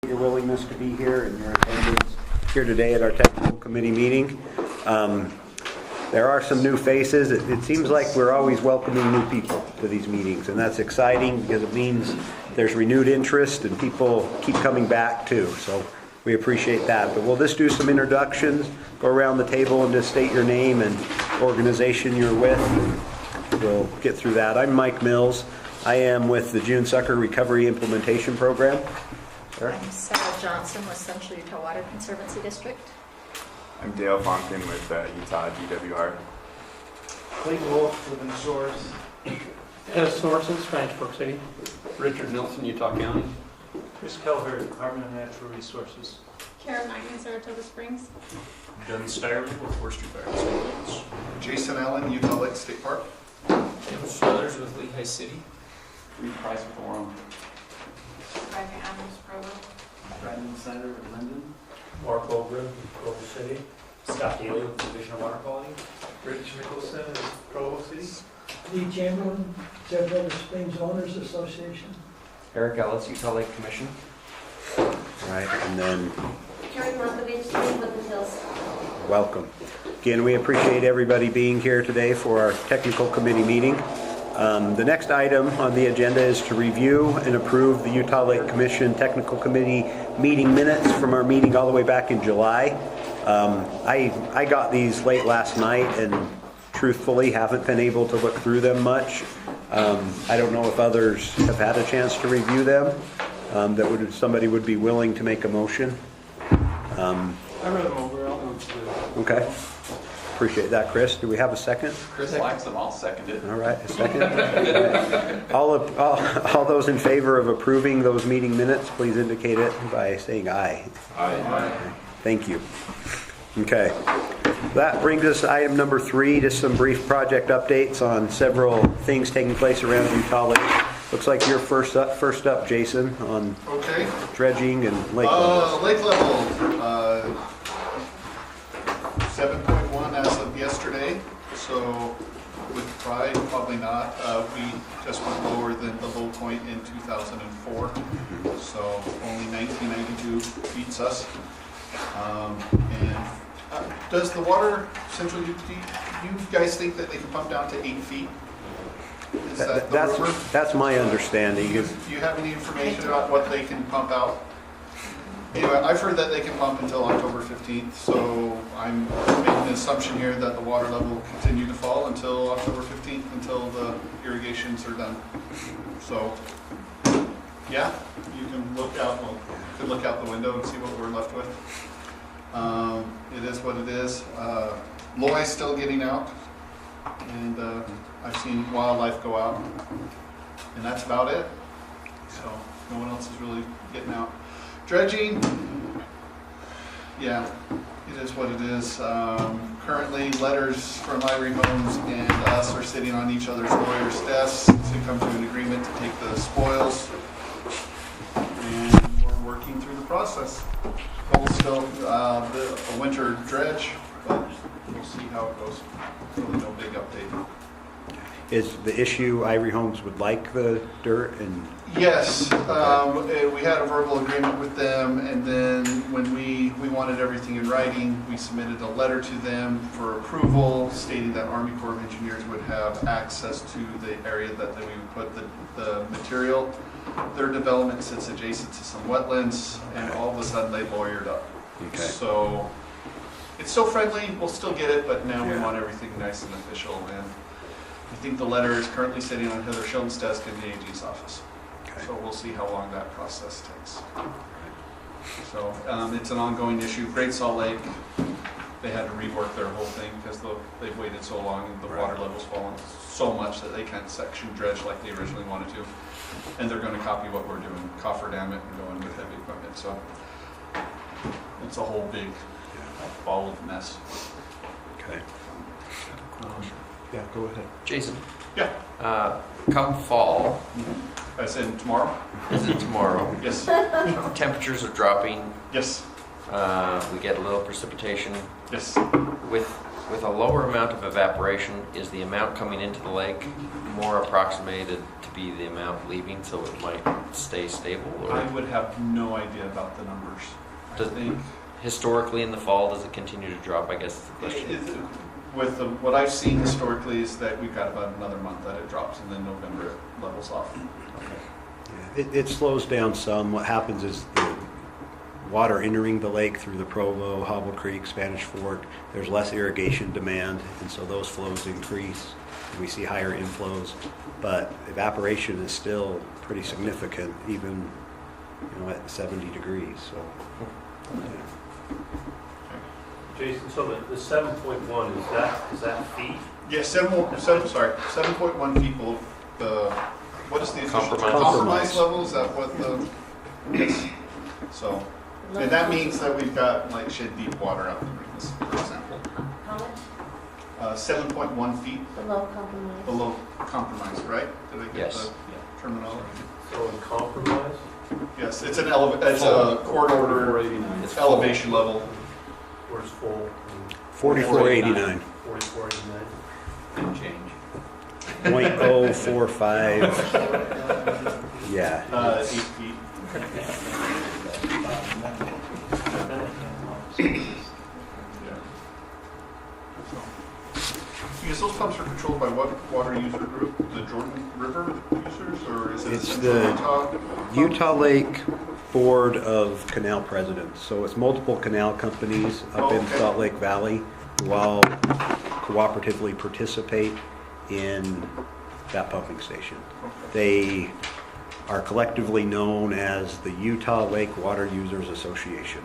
Your willingness to be here and your attendance here today at our technical committee meeting. There are some new faces. It seems like we're always welcoming new people to these meetings, and that's exciting because it means there's renewed interest and people keep coming back too. So we appreciate that. But we'll just do some introductions, go around the table and just state your name and organization you're with, and we'll get through that. I'm Mike Mills. I am with the June Sucker Recovery Implementation Program. I'm Sarah Johnson with Central Utah Water Conservancy District. I'm Dale Fonkin with Utah DWR. Clayton Wolf, Living Source. Ed Sorensen, Spanish Fork City. Richard Nelson, Utah County. Chris Kelver, Department of Natural Resources. Karen Magnan, Saratoga Springs. Devin Steyerly with Forestry Fire. Jason Allen, Utah Lake State Park. Tim Struthers with Lehigh City. Reed Price with Orem. Roger Adams, Provo. Brandon Snyder with Linden. Mark Ogren, Provo City. Scott Daly with Division of Water Quality. Rich Nicholson is Provo City. Lee Chamberlain, Saratoga Springs Owners Association. Eric Ellis, Utah Lake Commission. All right, and then Karen Markovich, Woodland Hills. welcome. Again, we appreciate everybody being here today for our technical committee meeting. The next item on the agenda is to review and approve the Utah Lake Commission Technical Committee meeting minutes from our meeting all the way back in July. I got these late last night and truthfully haven't been able to look through them much. I don't know if others have had a chance to review them. Somebody would be willing to make a motion. I read them over. I'll move to. Okay. Appreciate that, Chris. Do we have a second? Chris likes them, I'll second it. All right, a second. All those in favor of approving those meeting minutes, please indicate it by saying aye. Aye. Thank you. Okay. That brings us to item number 3, just some brief project updates on several things taking place around Utah Lake. Looks like you're first up, Jason, on Okay. dredging and lake levels. Lake level, 7.1 as of yesterday. So with pride, probably not. We just went lower than the low point in 2004. So only 1992 beats us. Does the water, Central Utah, do you guys think that they can pump down to 8 feet? Is that the rumor? That's my understanding. Do you have any information about what they can pump out? Anyway, I've heard that they can pump until October 15th, so I'm making an assumption here that the water level will continue to fall until October 15th, until the irrigations are done. So, yeah, you can look out, could look out the window and see what we're left with. It is what it is. Loy's still getting out, and I've seen wildlife go out, and that's about it. So no one else is really getting out. Dredging, yeah, it is what it is. Currently, letters from Ivory Homes and us are sitting on each other's lawyers' desks to come to an agreement to take the spoils, and we're working through the process. We'll still a winter dredge, but we'll see how it goes. Really no big update. Is the issue Ivory Homes would like the dirt and? Yes, we had a verbal agreement with them, and then when we wanted everything in writing, we submitted a letter to them for approval stating that Army Corps of Engineers would have access to the area that we would put the material. Their development sits adjacent to some wetlands, and all of a sudden they lawyered up. Okay. So it's still friendly, we'll still get it, but now we want everything nice and official, and I think the letter is currently sitting on Heather Schultz's desk in the AG's office. Okay. So we'll see how long that process takes. So it's an ongoing issue. Great Salt Lake, they had to rework their whole thing because they've waited so long and the water level's fallen so much that they can't section dredge like they originally wanted to. And they're going to copy what we're doing, cofferdam it and go in with heavy equipment. So it's a whole big ball of mess. Okay. Yeah, go ahead. Jason. Yeah. Come fall, As in tomorrow? is it tomorrow? Yes. Temperatures are dropping. Yes. We get a little precipitation. Yes. With with a lower amount of evaporation, is the amount coming into the lake more approximated to be the amount leaving, so it might stay stable? I Or would have no idea about the numbers. I Does- think historically in the fall, does it continue to drop, I guess is the question. with what I've seen historically is that we've got about another month that it drops, and then November it levels off. Yeah, it slows down some. What happens is the water entering the lake through the Provo, Hobble Creek, Spanish Fork, there's less irrigation demand, and so those flows increase. And we see higher inflows, but evaporation is still pretty significant, even at 70 degrees. So, yeah. Jason, so the 7.1, is that feet? Yeah, 7.1 people. What is the official term? Compromise. Compromise level? Is that what the? Yes. So, and that means that we've got like shed deep water out in the Ringus, for example. How much? 7.1 feet Below compromise. below compromise, right? Did I get Yes. the terminology? So in compromise? Yes, it's it's a court order 489. It's elevation level. Where's full? 4489. 4489. And change. 0.045. Yeah. 8 feet. Yeah. Because those pumps are controlled by what water user group? The Jordan River users, or is it It's Central the Utah? Utah Lake Board of Canal Presidents. So it's multiple canal companies up in Okay. Salt Lake Valley who all cooperatively participate in that pumping station. They are collectively known as the Utah Lake Water Users Association.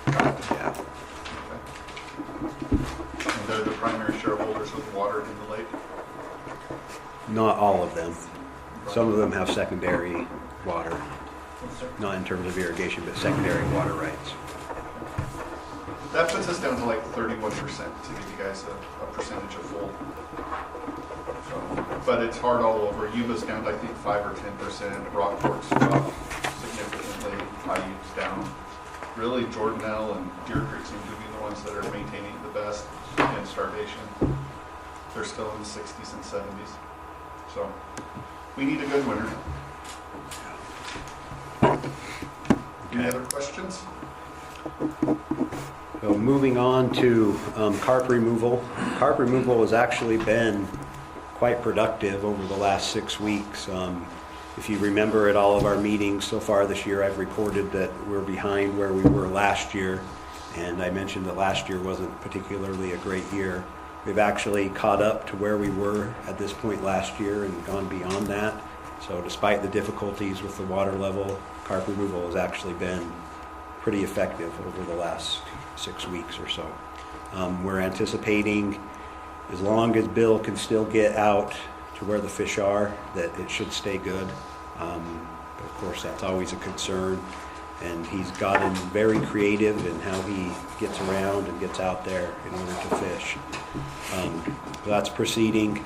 Yeah. And they're the primary shareholders of water in the lake? Not all of them. Some of them have secondary water, not in terms of irrigation, but secondary water rights. That puts us down to like 31% to give you guys a percentage of full. So, but it's hard all over. Yuba's down to I think 5 or 10%. Rockport's dropped significantly. Paiute's down. Really, Jordanelle and Deer Creek seem to be the ones that are maintaining it the best in starvation. They're still in the 60s and 70s. So we need a good winter. Any other questions? So moving on to carp removal. Carp removal has actually been quite productive over the last 6 weeks. If you remember at all of our meetings so far this year, I've reported that we're behind where we were last year. And I mentioned that last year wasn't particularly a great year. We've actually caught up to where we were at this point last year and gone beyond that. So despite the difficulties with the water level, carp removal has actually been pretty effective over the last 6 weeks or so. We're anticipating, as long as Bill can still get out to where the fish are, that it should stay good. But of course, that's always a concern. And he's gotten very creative in how he gets around and gets out there in order to fish. So that's proceeding.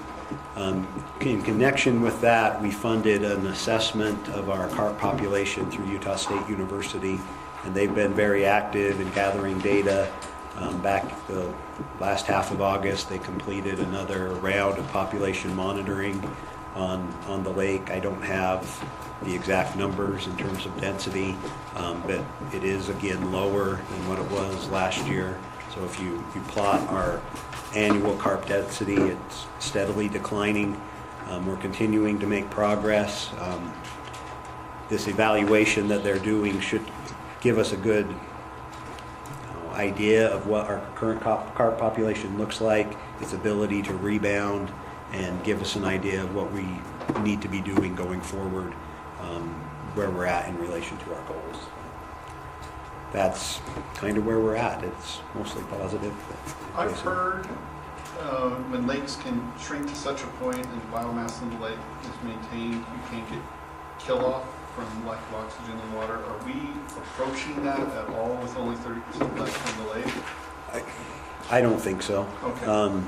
In connection with that, we funded an assessment of our carp population through Utah State University, and they've been very active in gathering data. Back the last half of August, they completed another round of population monitoring on the lake. I don't have the exact numbers in terms of density, but it is again lower than what it was last year. So if you plot our annual carp density, it's steadily declining. We're continuing to make progress. This evaluation that they're doing should give us a good idea of what our current carp population looks like, its ability to rebound, and give us an idea of what we need to be doing going forward, where we're at in relation to our goals. That's kind of where we're at. It's mostly positive. I've heard when lakes can shrink to such a point and biomass in the lake is maintained, you can't get kill off from lack of oxygen in the water. Are we approaching that at all with only 30% left in the lake? I don't think so. Okay.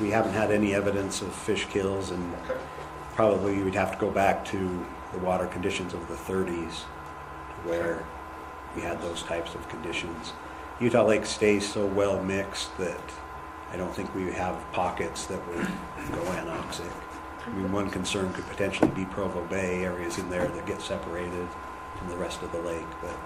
We haven't had any evidence of fish kills, and Okay. probably we'd have to go back to the water conditions of the 30s where we had those types of conditions. Utah Lake stays so well mixed that I don't think we have pockets that would go anoxic. I mean, one concern could potentially be Provo Bay, areas in there that get separated from the rest of the lake, but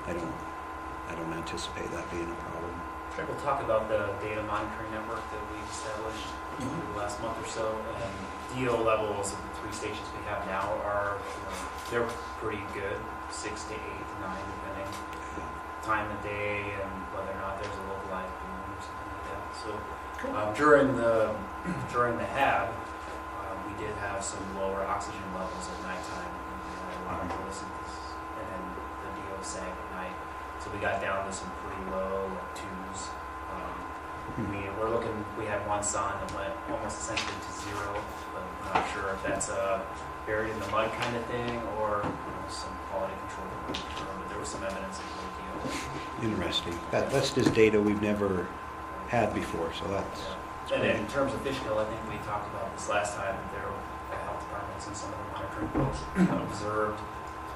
I don't anticipate that being a problem. We'll talk about the data monitoring network that we've established over the last month or so, and DO levels of the 3 stations we have now are, they're pretty good, 6 to 8 to 9, depending time of day and whether or not there's a localized boom or something like that. So during the HAB, we did have some lower oxygen levels at nighttime. We had a lot of photosynthesis, and then the DO sag at night. So we got down to some pretty low, like 2s. We had one sign that went almost essentially to 0, but I'm not sure if that's a buried in the mud kind of thing or some quality control. But there was some evidence of low DO. Interesting. That's just data we've never had before, so that's... And then in terms of fish kill, I think we talked about this last time, there the health departments and some of the monitoring folks observed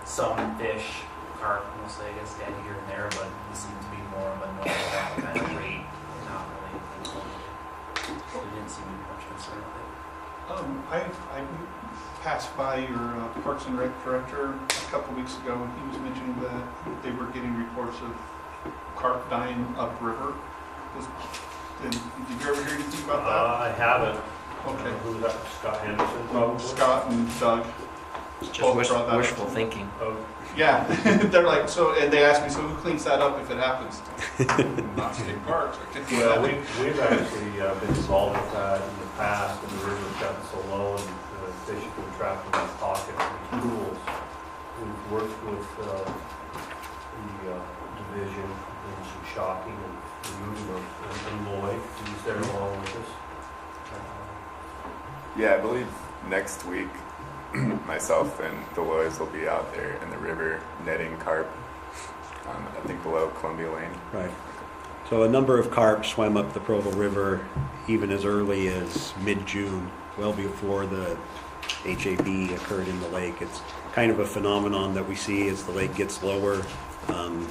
some fish, carp mostly, I guess, standing here and there, but it seemed to be more of a normal kind of rate, not really anything. There didn't seem to be much concern with it. I passed by your Parks and Rec director a couple weeks ago, and he was mentioning that they were getting reports of carp dying upriver. Did you ever hear anything about I haven't. Okay. Who was that? Scott Henderson, probably? that? Scott and Doug. It's Both just brought that up. wishful thinking. Oh, Yeah, they're like, so, and they asked me, so who cleans that up if it happens? Not state parks. well, we've actually been involved with that in the past, and the river's gotten so low, and the fish have been trapped in these pockets and these pools. We've worked with the division in some shocking and removing them, and Lloyd, he's there along with us. Yeah, I believe next week myself and Deloitte will be out there in the river netting carp. I think below Columbia Lane. Right. So a number of carp swam up the Provo River even as early as mid-June, well before the HAB occurred in the lake. It's kind of a phenomenon that we see as the lake gets lower,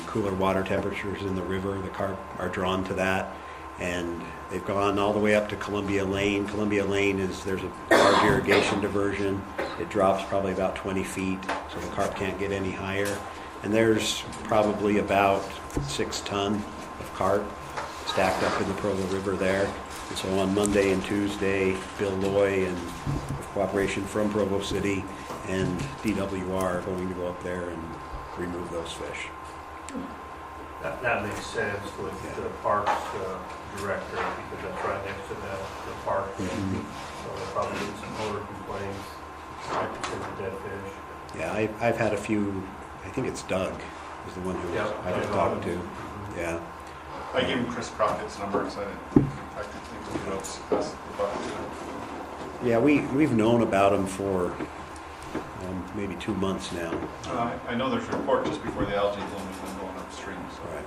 cooler water temperatures in the river. The carp are drawn to that, and they've gone all the way up to Columbia Lane. Columbia Lane there's a large irrigation diversion. It drops probably about 20 feet, so the carp can't get any higher. And there's probably about 6 ton of carp stacked up in the Provo River there. And so on Monday and Tuesday, Bill Loy, and with cooperation from Provo City and DWR, are going to go up there and remove those fish. That makes sense with the parks director, because that's right next to the park. Mhm. So there probably been some odor complaints, because of dead fish. Yeah, I've had a few. I think it's Doug is the one who Yep. I've talked to. Yeah. I gave him Chris Crockett's number, because I could think of who else has the bucket. Yeah, we've known about them for maybe 2 months now. I know there's a report just before the algae bloom has been going upstream. So. Right.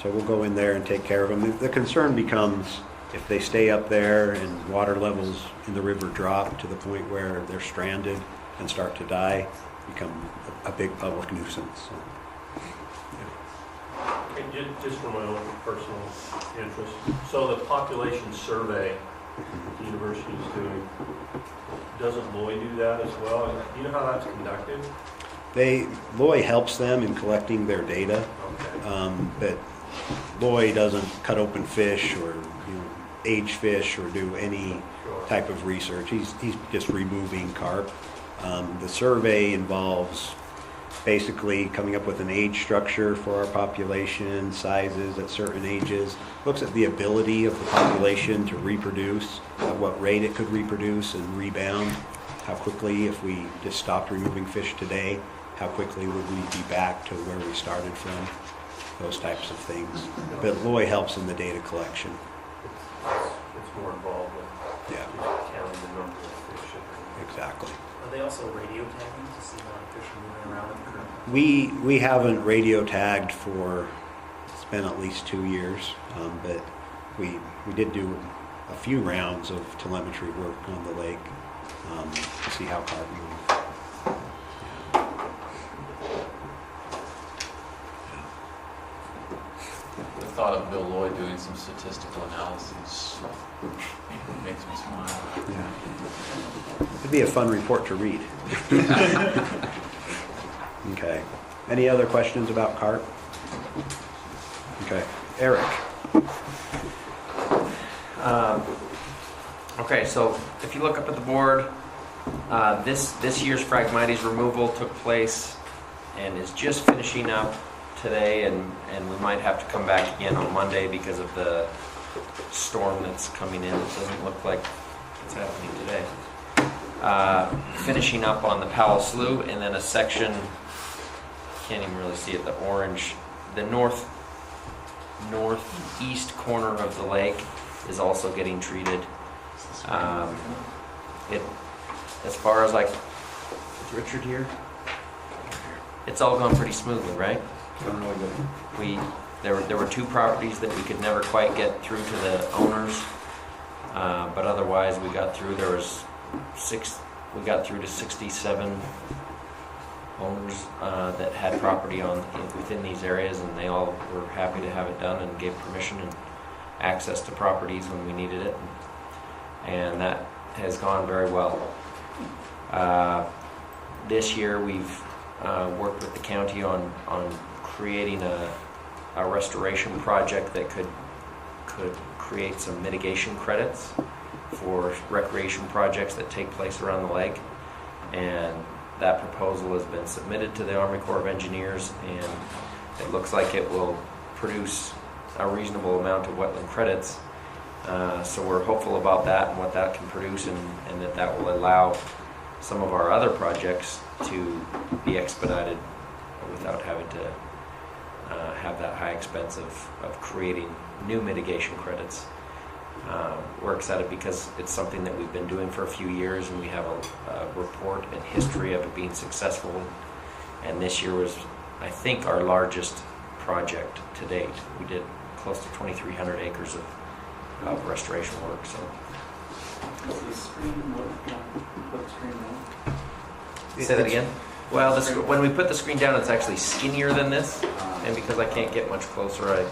So we'll go in there and take care of them. The concern becomes if they stay up there and water levels in the river drop to the point where they're stranded and start to die, become a big public nuisance. So, yeah. And just for my own personal interest, so the population survey the university is doing, doesn't Lloyd do that as well? Do you know how that's conducted? Loy helps them in collecting their data, Okay. but Loy doesn't cut open fish or age fish or do any Sure. type of research. He's just removing carp. The survey involves basically coming up with an age structure for our population, sizes at certain ages, looks at the ability of the population to reproduce, at what rate it could reproduce and rebound, how quickly, if we just stopped removing fish today, how quickly would we be back to where we started from, those types of things. But Loy helps in the data collection. It's more involved with Yeah, just counting the number of fish. exactly. Are they also radio tagging to see how fish are moving around in the current? We haven't radio tagged for, it's been at least 2 years, but we did do a few rounds of telemetry work on the lake to see how carp move. Yeah. thought of Bill Lloyd doing some statistical analysis. It makes me smile. Yeah. It'd be a fun report to read. Okay. Any other questions about CART? Okay. Eric? Okay, so if you look up at the board, this year's Phragmites removal took place and is just finishing up today, and we might have to come back again on Monday because of the storm that's coming in. It doesn't look like it's happening today. Finishing up on the Powell Slough, and then a section, can't even really see it, the orange, the northeast corner of the lake is also getting treated. As far as like, is Richard here? It's all gone pretty smoothly, right? There were 2 properties that we could never quite get through to the owners, but otherwise we got through. There was 6. We got through to 67 owners that had property within these areas, and they all were happy to have it done and gave permission and access to properties when we needed it, and that has gone very well. This year we've worked with the county on creating a restoration project that could create some mitigation credits for recreation projects that take place around the lake, and that proposal has been submitted to the Army Corps of Engineers, and it looks like it will produce a reasonable amount of wetland credits. So we're hopeful about that and what that can produce, and that will allow some of our other projects to be expedited without having to have that high expense of creating new mitigation credits. We're excited because it's something that we've been doing for a few years, and we have a report and history of it being successful. And this year was, I think, our largest project to date. We did close to 2,300 acres of restoration work. So. Say that again? Well, when we put the screen down, it's actually skinnier than this, and because I can't get much closer, I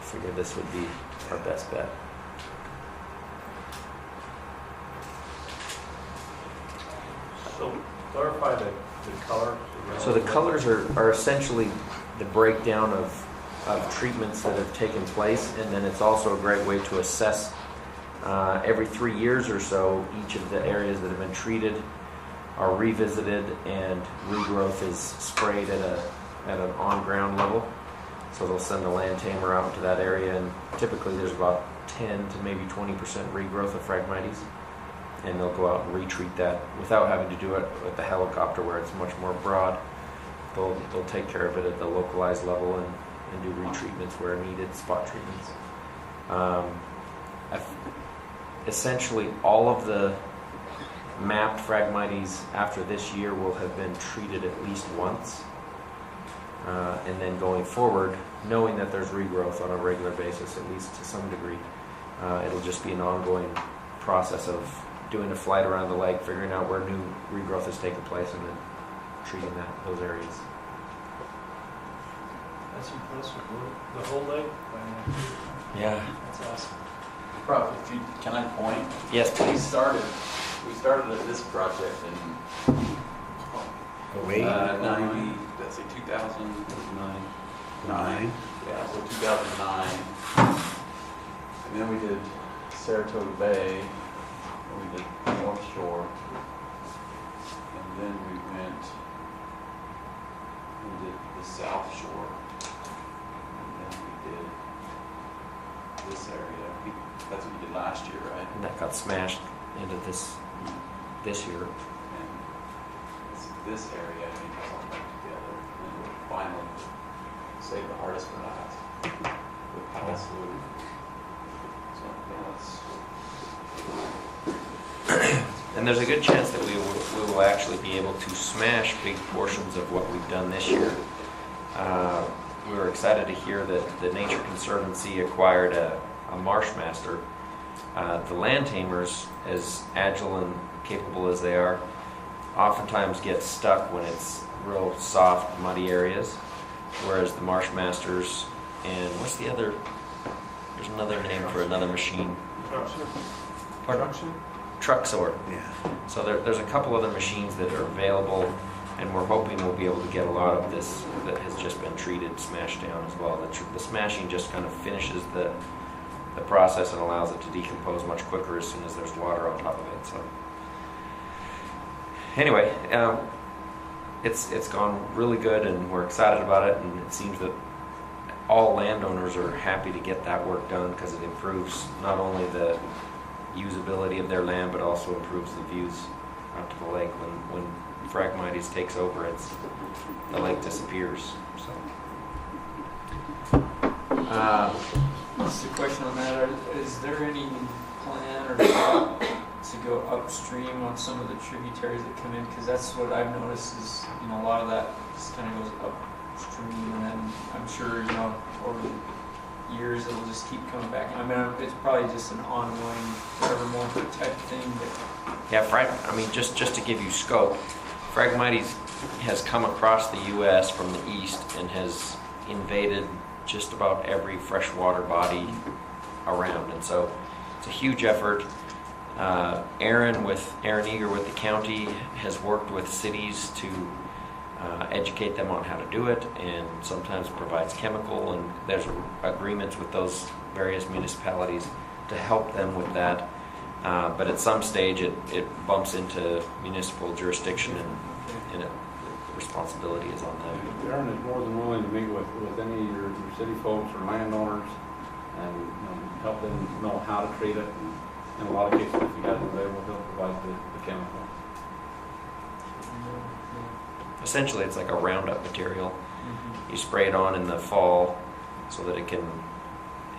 figured this would be our best bet. So clarify the color. So the colors are essentially the breakdown of treatments that have taken place, and then it's also a great way to assess every 3 years or so. Each of the areas that have been treated are revisited, and regrowth is sprayed at an on-ground level. So they'll send a land tamer out into that area, and typically there's about 10 to maybe 20% regrowth of Phragmites, and they'll go out and retreat that without having to do it with the helicopter where it's much more broad. They'll take care of it at the localized level and do retreatments where needed, spot treatments. Essentially all of the mapped Phragmites after this year will have been treated at least once. And then going forward, knowing that there's regrowth on a regular basis, at least to some degree, it'll just be an ongoing process of doing a flight around the lake, figuring out where new regrowth has taken place, and then treating those areas. That's impressive. The whole lake? Yeah. That's awesome. Prof, can I point? Yes, We please. started at this project in 90, let's say 2009. 9. Yeah, so 2009. And then we did Saratoga Bay, and we did North Shore. And then we did the South Shore. And then we did this area. That's what we did last year, right? And that got smashed into this year. And it's this area, I think, is all back together. And then we'll finally save the hardest for last with Powell Slough. So, yeah, And there's a good chance that we will actually be able to smash big portions of what we've done this year. We were excited to hear that the Nature Conservancy acquired a Marshmaster. The land tamers, as agile and capable as they are, oftentimes get stuck when it's real soft, muddy areas, whereas the Marshmasters and what's the other, there's another name for another machine. Pardon? Truck sort. Yeah. So there's a couple other machines that are available, and we're hoping we'll be able to get a lot of this that has just been treated, smashed down as well. The smashing just kind of finishes the process and allows it to decompose much quicker as soon as there's water on top of it. So anyway, it's gone really good, and we're excited about it, and it seems that all landowners are happy to get that work done because it improves not only the usability of their land, but also improves the views out to the lake. When Phragmites takes over, the lake disappears. So Just a question on that. Is there any plan or thought to go upstream on some of the tributaries that come in? Because that's what I've noticed is, a lot of that just kind of goes upstream, and then I'm sure, over the years it'll just keep coming back. I mean, it's probably just an ongoing, forevermore type thing. But yeah, just to give you scope, Phragmites has come across the U.S. from the east and has invaded just about every freshwater body around, and so it's a huge effort. Aaron Eager with the county has worked with cities to educate them on how to do it, and sometimes provides chemical, and there's agreements with those various municipalities to help them with that. But at some stage it bumps into municipal jurisdiction, and responsibility is on them. Aaron is more than willing to meet with any of your city folks or landowners and help them know how to treat it. And in a lot of cases, if you have it available, he'll provide the chemical. Essentially, it's like a Roundup material. You spray it on in the fall so that it can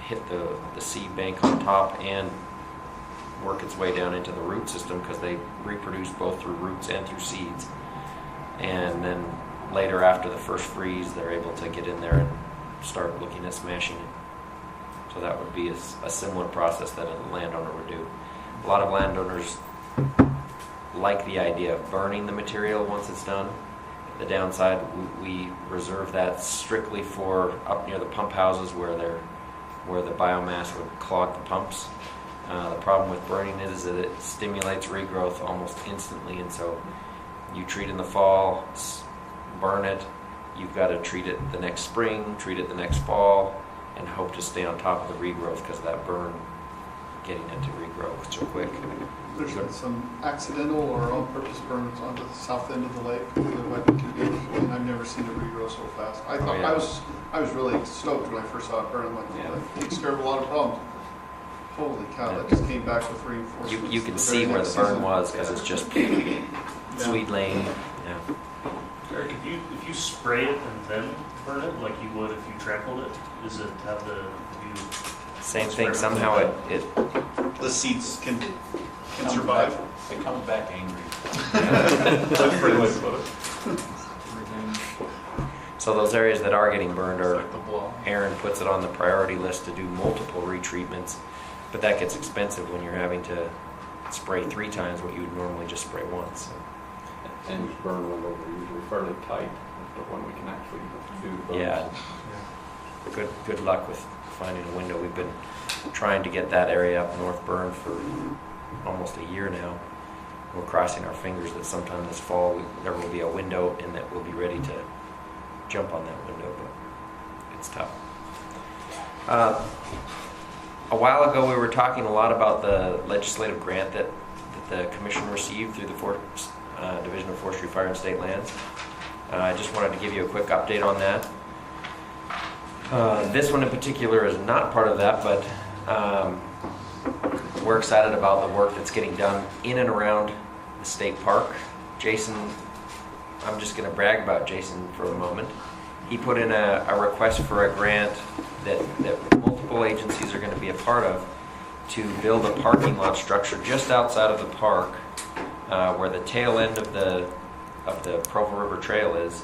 hit the seed bank on top and work its way down into the root system, because they reproduce both through roots and through seeds. And then later, after the first freeze, they're able to get in there and start looking at smashing it. So that would be a similar process that a landowner would do. A lot of landowners like the idea of burning the material once it's done. The downside, we reserve that strictly for up near the pump houses where the biomass would clog the pumps. The problem with burning it is that it stimulates regrowth almost instantly, and so you treat in the fall, burn it, you've got to treat it the next spring, treat it the next fall, and hope to stay on top of the regrowth because of that burn getting it to regrow so quick. There's been some accidental or on-purpose burns onto the south end of the lake that I've been keeping, and I've never seen it regrow so fast. I thought I was really stoked when I first saw it burn. I'm like, that takes care of a lot of problems. Holy cow, that just came back with reinforcements. You can see where the burn was because it's just sweet lane. Yeah. Eric, if you spray it and then burn it like you would if you trampled it, does it have the view? Same thing. Somehow it the seeds can survive. It comes back angry. That's pretty much what it. So those areas that are getting burned It's are, like the blow. Aaron puts it on the priority list to do multiple retreatments, but that gets expensive when you're having to spray 3 times what you would normally just spray once. So. And these burn windows are usually fairly tight as to when we can actually do the burns. Yeah. Good luck with finding a window. We've been trying to get that area up North Burn for almost a year now. We're crossing our fingers that sometime this fall there will be a window and that we'll be ready to jump on that window, but it's tough. A while ago we were talking a lot about the legislative grant that the commission received through the Division of Forestry, Fire, and State Lands. I just wanted to give you a quick update on that. This one in particular is not part of that, but we're excited about the work that's getting done in and around the state park. Jason, I'm just going to brag about Jason for a moment. He put in a request for a grant that multiple agencies are going to be a part of to build a parking lot structure just outside of the park where the tail end of the Provo River Trail is,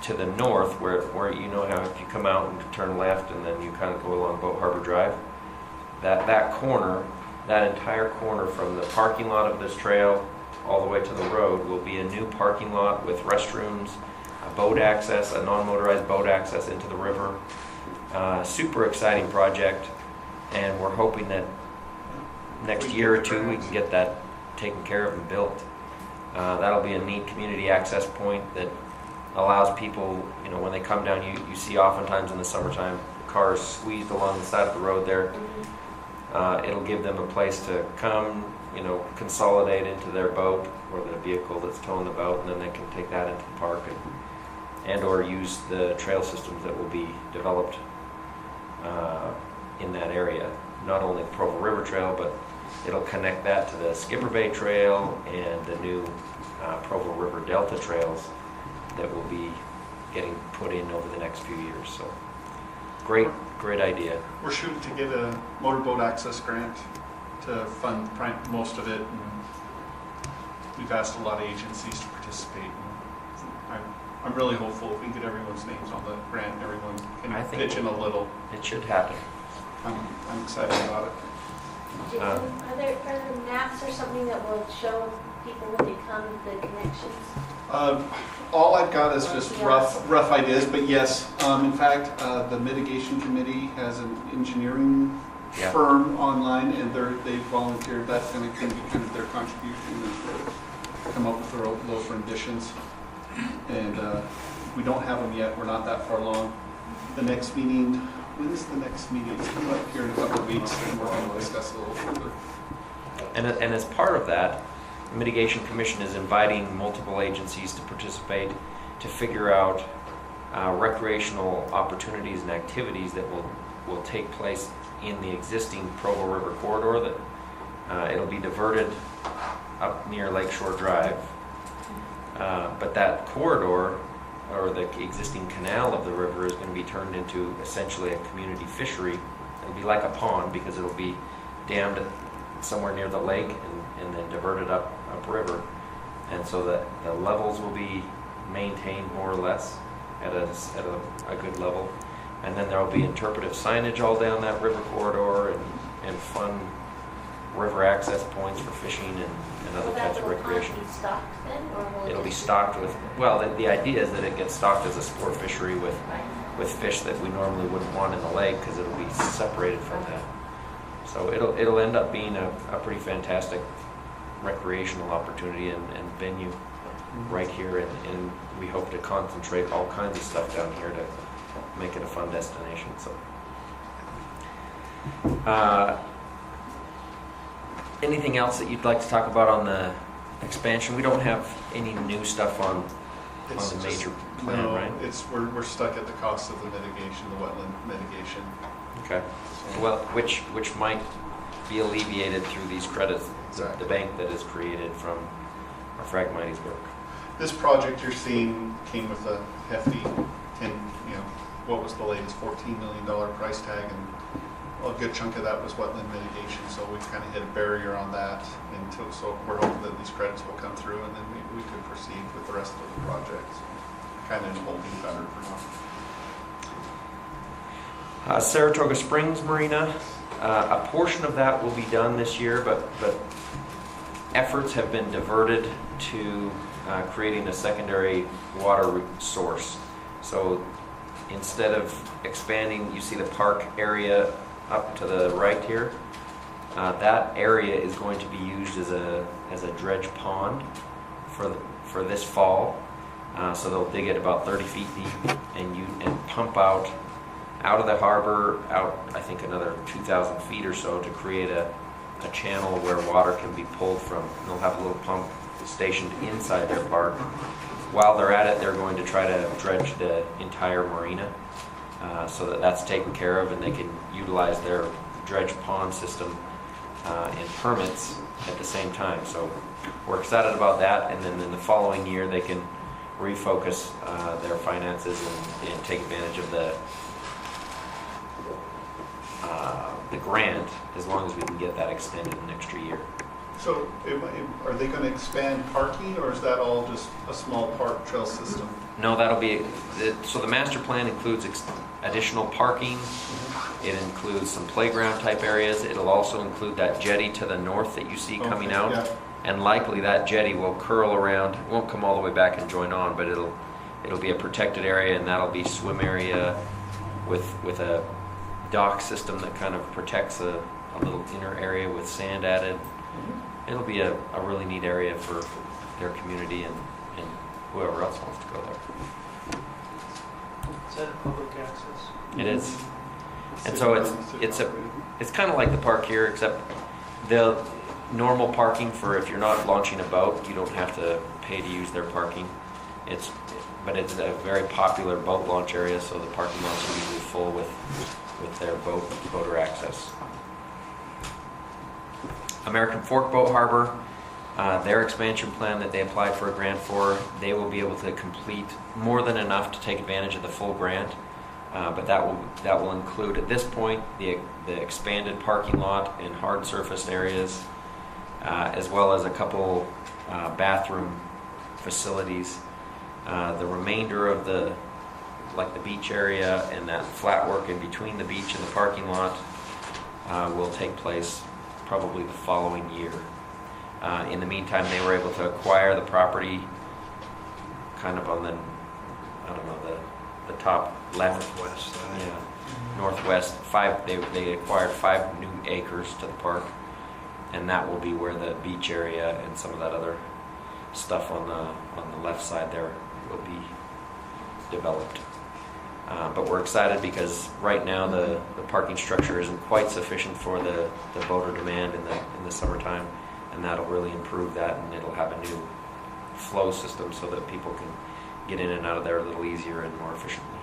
to the north where you know how if you come out and turn left and then you kind of go along Boat Harbor Drive, that corner, that entire corner from the parking lot of this trail all the way to the road will be a new parking lot with restrooms, a boat access, a non-motorized boat access into the river, Super exciting project, and we're hoping that next year or two we can get that taken care of and built. That'll be a neat community access point that allows people, you know, when they come down, you see oftentimes in the summertime cars squeezed along the side of the road there. It'll give them a place to come, you know, consolidate into their boat or the vehicle that's towing the boat, and then they can take that into the park and or use the trail systems that will be developed in that area. Not only the Provo River Trail, but it'll connect that to the Skipper Bay Trail and the new Provo River Delta trails that will be getting put in over the next few years. So great idea. We're shooting to get a motorboat access grant to fund most of it. And we've asked a lot of agencies to participate. And I'm really hopeful if we can get everyone's names on the grant, everyone I can think pitch in a little. It should happen. I'm excited about it. Are there maps or something that will show people when they come the connections? All I've got is just rough ideas, but yes, in fact, the mitigation committee has an engineering firm online, and they volunteered. That's going to be kind of their contribution is to come up with those renditions. And we don't have them yet. We're not that far along. The next meeting, when is the next meeting? It's coming up here in a couple of weeks, and we're going to discuss it a little further. And as part of that, the Mitigation Commission is inviting multiple agencies to participate to figure out recreational opportunities and activities that will take place in the existing Provo River corridor. That it'll be diverted up near Lakeshore Drive, but that corridor, or the existing canal of the river, is going to be turned into essentially a community fishery. It'll be like a pond because it'll be dammed somewhere near the lake and then diverted upriver. And so that the levels will be maintained more or less at a good level. And then there will be interpretive signage all down that river corridor and fun river access points for fishing and other types of recreation. Will that be stocked then, or will It'll be stocked with, well, the idea is that it gets stocked as a sport fishery with fish that we normally wouldn't want in the lake because it'll be separated from that. So it'll end up being a pretty fantastic recreational opportunity and venue right here, and we hope to concentrate all kinds of stuff down here to make it a fun destination. So anything else that you'd like to talk about on the expansion? We don't have any new stuff on the major plan, no, right? We're stuck at the cost of the mitigation, the wetland mitigation. Okay. Well, which might be alleviated through these credits, Exactly. the bank that is created from our Phragmites work. This project you're seeing came with a hefty, what was the latest $14 million price tag, and a good chunk of that was wetland mitigation. So we kind of hit a barrier on that, so we're hoping that these credits will come through, and then we could proceed with the rest of the project. Kind of in holding pattern for now. Saratoga Springs Marina, a portion of that will be done this year, but efforts have been diverted to creating a secondary water source. So instead of expanding, you see the park area up to the right here. That area is going to be used as a dredge pond for this fall. So they'll dig it about 30 feet deep and pump out of the harbor, out I think another 2,000 feet or so to create a channel where water can be pulled from. And they'll have a little pump stationed inside their park. While they're at it, they're going to try to dredge the entire marina so that that's taken care of, and they can utilize their dredge pond system and permits at the same time. So we're excited about that, and then in the following year they can refocus their finances and take advantage of the grant, as long as we can get that extended an extra year. So are they going to expand parking, or is that all just a small park trail system? No, that'll be, so the master plan includes additional parking. It includes some playground type areas. It'll also include that jetty to the north that you see coming out. Yeah. And likely that jetty will curl around, won't come all the way back and join on, but it'll be a protected area, and that'll be swim area, with a dock system that kind of protects a little inner area with sand added. It'll be a really neat area for their community and whoever else wants to go there. Is that a public access? It is. And so it's kind of like the park here, except the normal parking for if you're not launching a boat, you don't have to pay to use their parking. But it's a very popular boat launch area, so the parking lots are usually full with their boater access. American Fork Boat Harbor, their expansion plan that they applied for a grant for, they will be able to complete more than enough to take advantage of the full grant. But that will include at this point the expanded parking lot and hard surfaced areas, as well as a couple bathroom facilities. The remainder of the beach area and that flat work in between the beach and the parking lot will take place probably the following year. In the meantime, they were able to acquire the property kind of on the top left. Northwest side. Yeah, northwest. They acquired 5 new acres to the park, and that will be where the beach area and some of that other stuff on the left side there will be developed. But we're excited because right now the parking structure isn't quite sufficient for the boater demand in the summertime, and that'll really improve that, and it'll have a new flow system so that people can get in and out of there a little easier and more efficiently.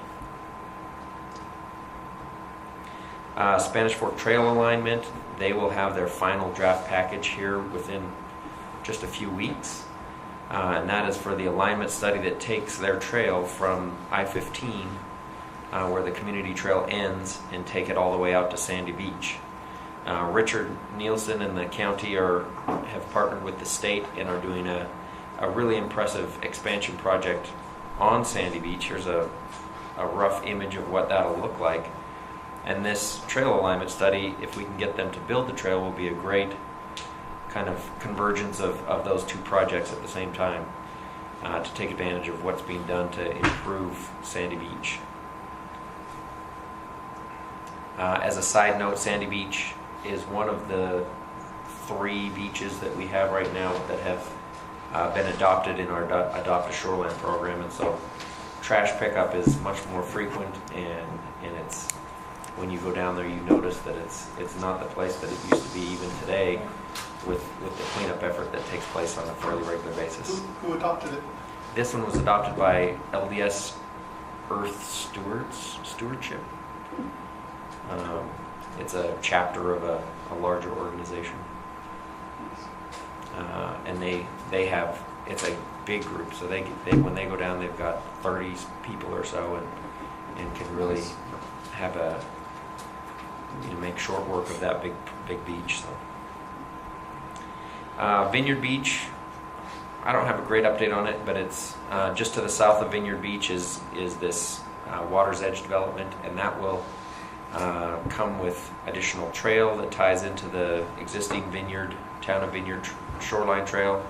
Spanish Fork Trail alignment, they will have their final draft package here within just a few weeks. And that is for the alignment study that takes their trail from I-15, where the community trail ends, and take it all the way out to Sandy Beach. Richard Nielsen and the county have partnered with the state and are doing a really impressive expansion project on Sandy Beach. Here's a rough image of what that'll look like. And this trail alignment study, if we can get them to build the trail, will be a great kind of convergence of those two projects at the same time to take advantage of what's being done to improve Sandy Beach. As a side note, Sandy Beach is one of the 3 beaches that we have right now that have been adopted in our Adopt a Shoreline program, and so trash pickup is much more frequent, and it's when you go down there you notice that it's not the place that it used to be even today with the cleanup effort that takes place on a fairly regular basis. Who adopted it? This one was adopted by LDS Earth Stewardship. It's a chapter of a larger organization. And they have, it's a big group, so they when they go down, they've got 30 people or so, and can really have make short work of that big beach. So Vineyard Beach, I don't have a great update on it, but it's just to the south of Vineyard Beach is this Water's Edge development, and that will come with additional trail that ties into the existing town of Vineyard shoreline trail.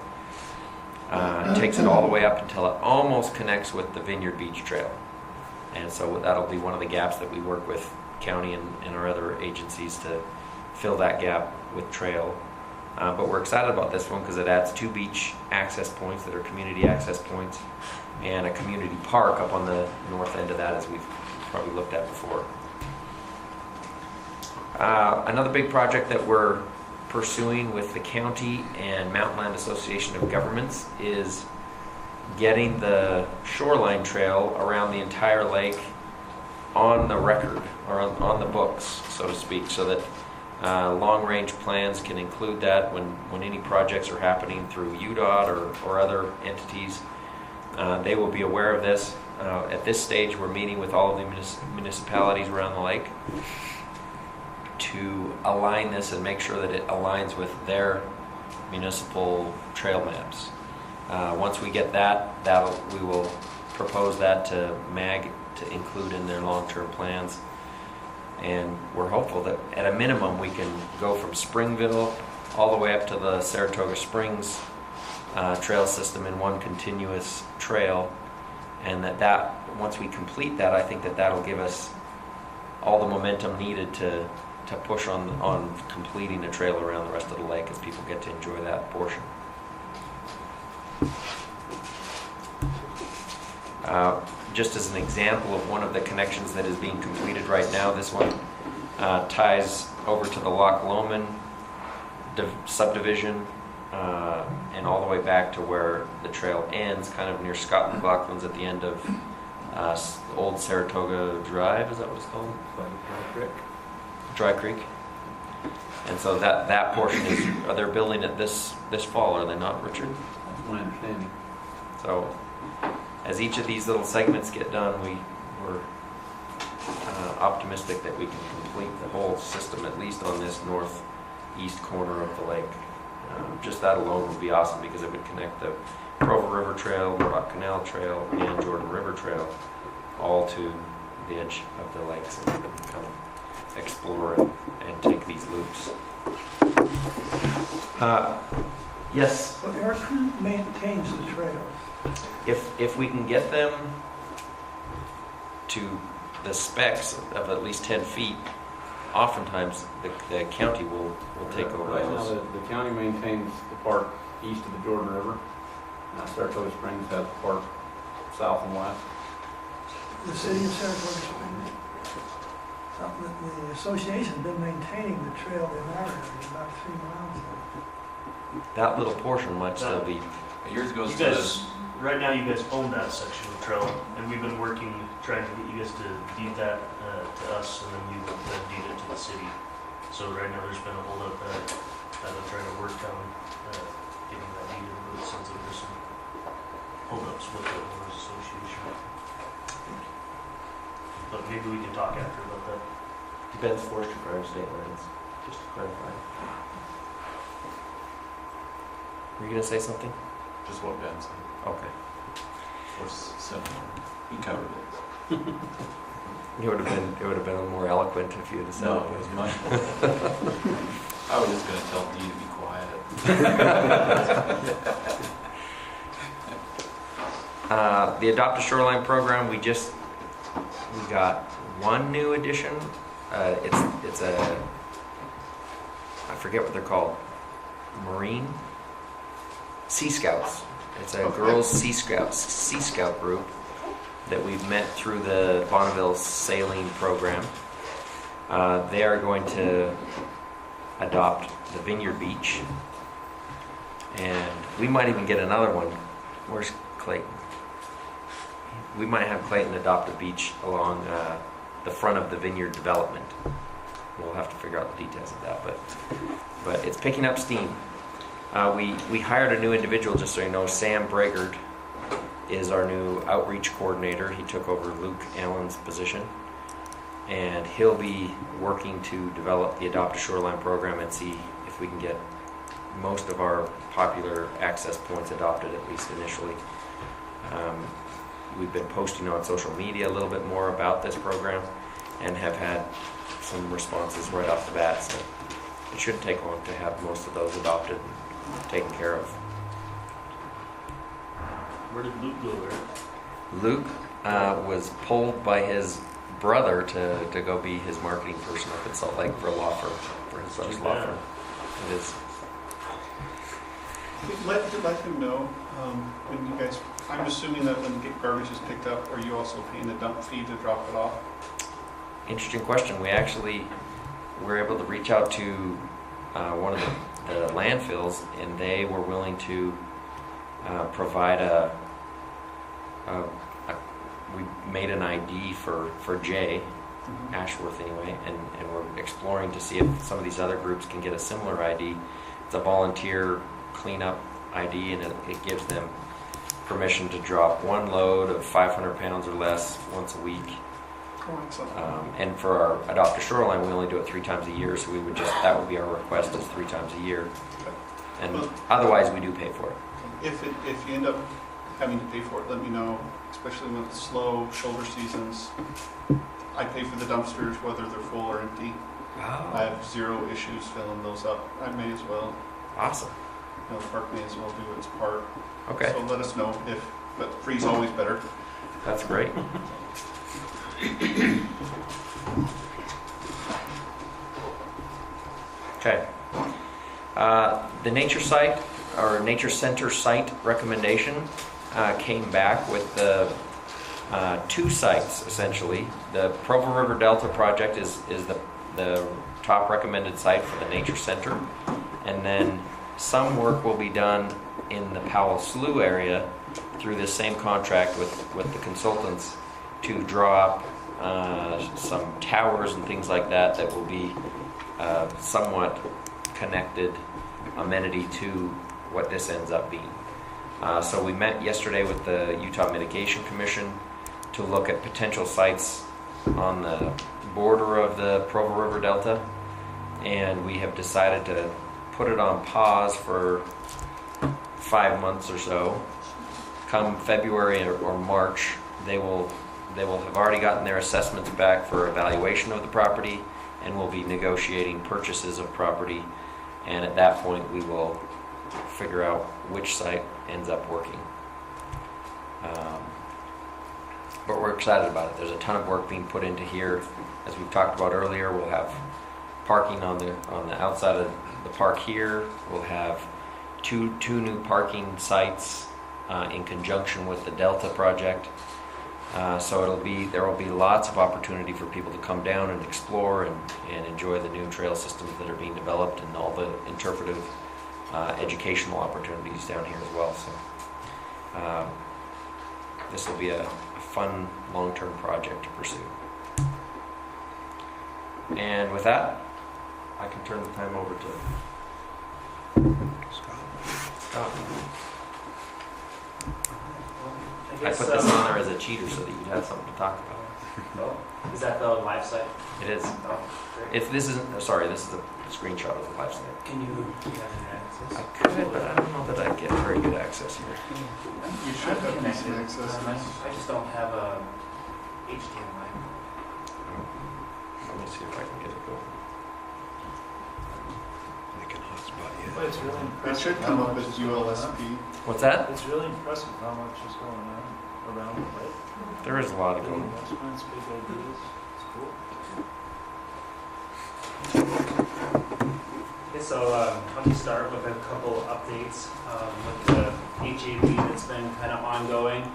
It takes it all the way up until it almost connects with the Vineyard Beach Trail. And so that'll be one of the gaps that we work with county and our other agencies to fill that gap with trail. But we're excited about this one because it adds 2 beach access points that are community access points and a community park up on the north end of that, as we've probably looked at before. Another big project that we're pursuing with the county and Mountain Land Association of Governments is getting the shoreline trail around the entire lake on the record, or on the books, so to speak, so that long-range plans can include that when any projects are happening through UDOT or other entities. They will be aware of this. At this stage, we're meeting with all of the municipalities around the lake to align this and make sure that it aligns with their municipal trail maps. Once we get that, we will propose that to MAG to include in their long-term plans. And we're hopeful that at a minimum we can go from Springville all the way up to the Saratoga Springs trail system in one continuous trail, and that once we complete that, I think that'll give us all the momentum needed to push on completing a trail around the rest of the lake as people get to enjoy that portion. Just as an example of one of the connections that is being completed right now, this one ties over to the Loch Lomond subdivision and all the way back to where the trail ends, kind of near Scott McLaughlin's at the end of Old Saratoga Drive. Is that what it's called? Dry Creek. And so that portion is, they're building it this fall, are they not, Richard? That's my understanding. So as each of these little segments get done, we're optimistic that we can complete the whole system, at least on this northeast corner of the lake. Just that alone would be awesome because it would connect the Provo River Trail, Murdoch Canal Trail, and Jordan River Trail all to the edge of the lakes, and we can come explore and take these loops. Yes? But who maintains the trails? If we can get them to the specs of at least 10 feet, oftentimes the county will take over Right now, those. the county maintains the part east of the Jordan River. Saratoga Springs has the part south and west. The city of Saratoga Springs. The association's been maintaining the trail in our area about 3 miles. That little portion might still be. Yours goes You to guys, right now you guys own that section of trail, and we've been working, trying to get you guys to deed that to us, and then we will then deed it to the city. So right now there's been a hold up that I've been trying to work on getting that deeded, but it sounds like there's some hold ups with the owners association. But maybe we can talk after about that. Ben's forestry for our state lands, just to clarify. Were you going to say something? just what Ben said. Okay. Or similar. He covered it. It would have been a little more eloquent if you had said No, it. it was mine. I was just going to tell Dee to be quiet. The Adopt a Shoreline program, we got one new addition. It's a, I forget what they're called, Marine Sea Scouts. It's a girls Sea Scout group that we've met through the Bonneville sailing program. They are going to adopt the Vineyard Beach, and we might even get another one. Where's Clayton? We might have Clayton adopt a beach along the front of the Vineyard development. We'll have to figure out the details of that, but it's picking up steam. We hired a new individual, just so you know. Sam Bragard is our new outreach coordinator. He took over Luke Allen's position, and he'll be working to develop the Adopt a Shoreline program and see if we can get most of our popular access points adopted, at least initially. We've been posting on social media a little bit more about this program and have had some responses right off the bat, so it shouldn't take long to have most of those adopted and taken care of. Where did Luke go there? Luke was pulled by his brother to go be his marketing person up in Salt Lake for a law firm, for his brother's law firm. It is. Let him know when you guys, I'm assuming that when the garbage is picked up, are you also paying the dump fee to drop it off? Interesting question. We actually were able to reach out to one of the landfills, and they were willing to provide we made an ID for Jay Ashworth anyway, and we're exploring to see if some of these other groups can get a similar ID. It's a volunteer cleanup ID, and it gives them permission to drop one load of 500 pounds or less once a week. And for our Adopt a Shoreline, we only do it 3 times a year, so that would be our request, is 3 times a year. And otherwise, we do pay for it. If you end up having to pay for it, let me know, especially when it's slow shoulder seasons. I pay for the dumpsters, whether they're full or empty. Oh. I have 0 issues filling those up. I may as well. Awesome. The park may as well do its part. Okay. So let us know but free's always better. That's great. Okay. The nature site, or nature center site recommendation came back with the two sites, essentially. The Provo River Delta project is the top recommended site for the nature center. And then some work will be done in the Powell Slough area through this same contract with the consultants to draw up some towers and things like that that will be somewhat connected amenity to what this ends up being. So we met yesterday with the Utah Mitigation Commission to look at potential sites on the border of the Provo River Delta, and we have decided to put it on pause for 5 months or so. Come February or March, they will have already gotten their assessments back for evaluation of the property, and we'll be negotiating purchases of property, and at that point we will figure out which site ends up working. But we're excited about it. There's a ton of work being put into here. As we've talked about earlier, we'll have parking on the outside of the park here. We'll have two new parking sites in conjunction with the Delta project. So there will be lots of opportunity for people to come down and explore and enjoy the new trail systems that are being developed, and all the interpretive educational opportunities down here as well. So this will be a fun long-term project to pursue. And with that, I can turn the time over to Scott. I put this on there as a cheater so that you'd have something to talk about. Oh, is that the live site? It is. Oh, great. If this isn't, sorry, this is a screenshot of the live site. Can you have access? I could, but I don't know that I get very good access here. You should have connected. decent access. I just don't have a HDMI. Let me see if I can get it going. They can hotspot you. But it's really It impressive. should come up as ULSP. What's that? It's really impressive how much is going on around the lake. There is a lot of Big going. investments, big ideas. It's cool. Okay, so I'll just start with a couple updates with the HAB that's been kind of ongoing.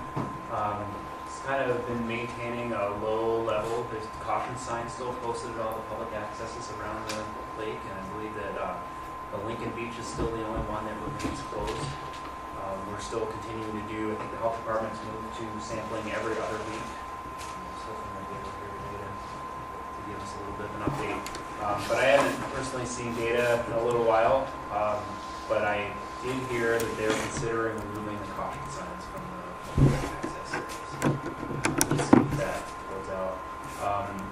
It's kind of been maintaining a low level. There's caution signs still posted at all the public accesses around the lake, and I believe that the Lincoln Beach is still the only one that remains closed. We're still continuing to do, I think the health department's moved to sampling every other week. So from my data here today to give us a little bit of an update. But I haven't personally seen data in a little while, but I did hear that they're considering removing the caution signs from the access areas. We'll see if that goes out.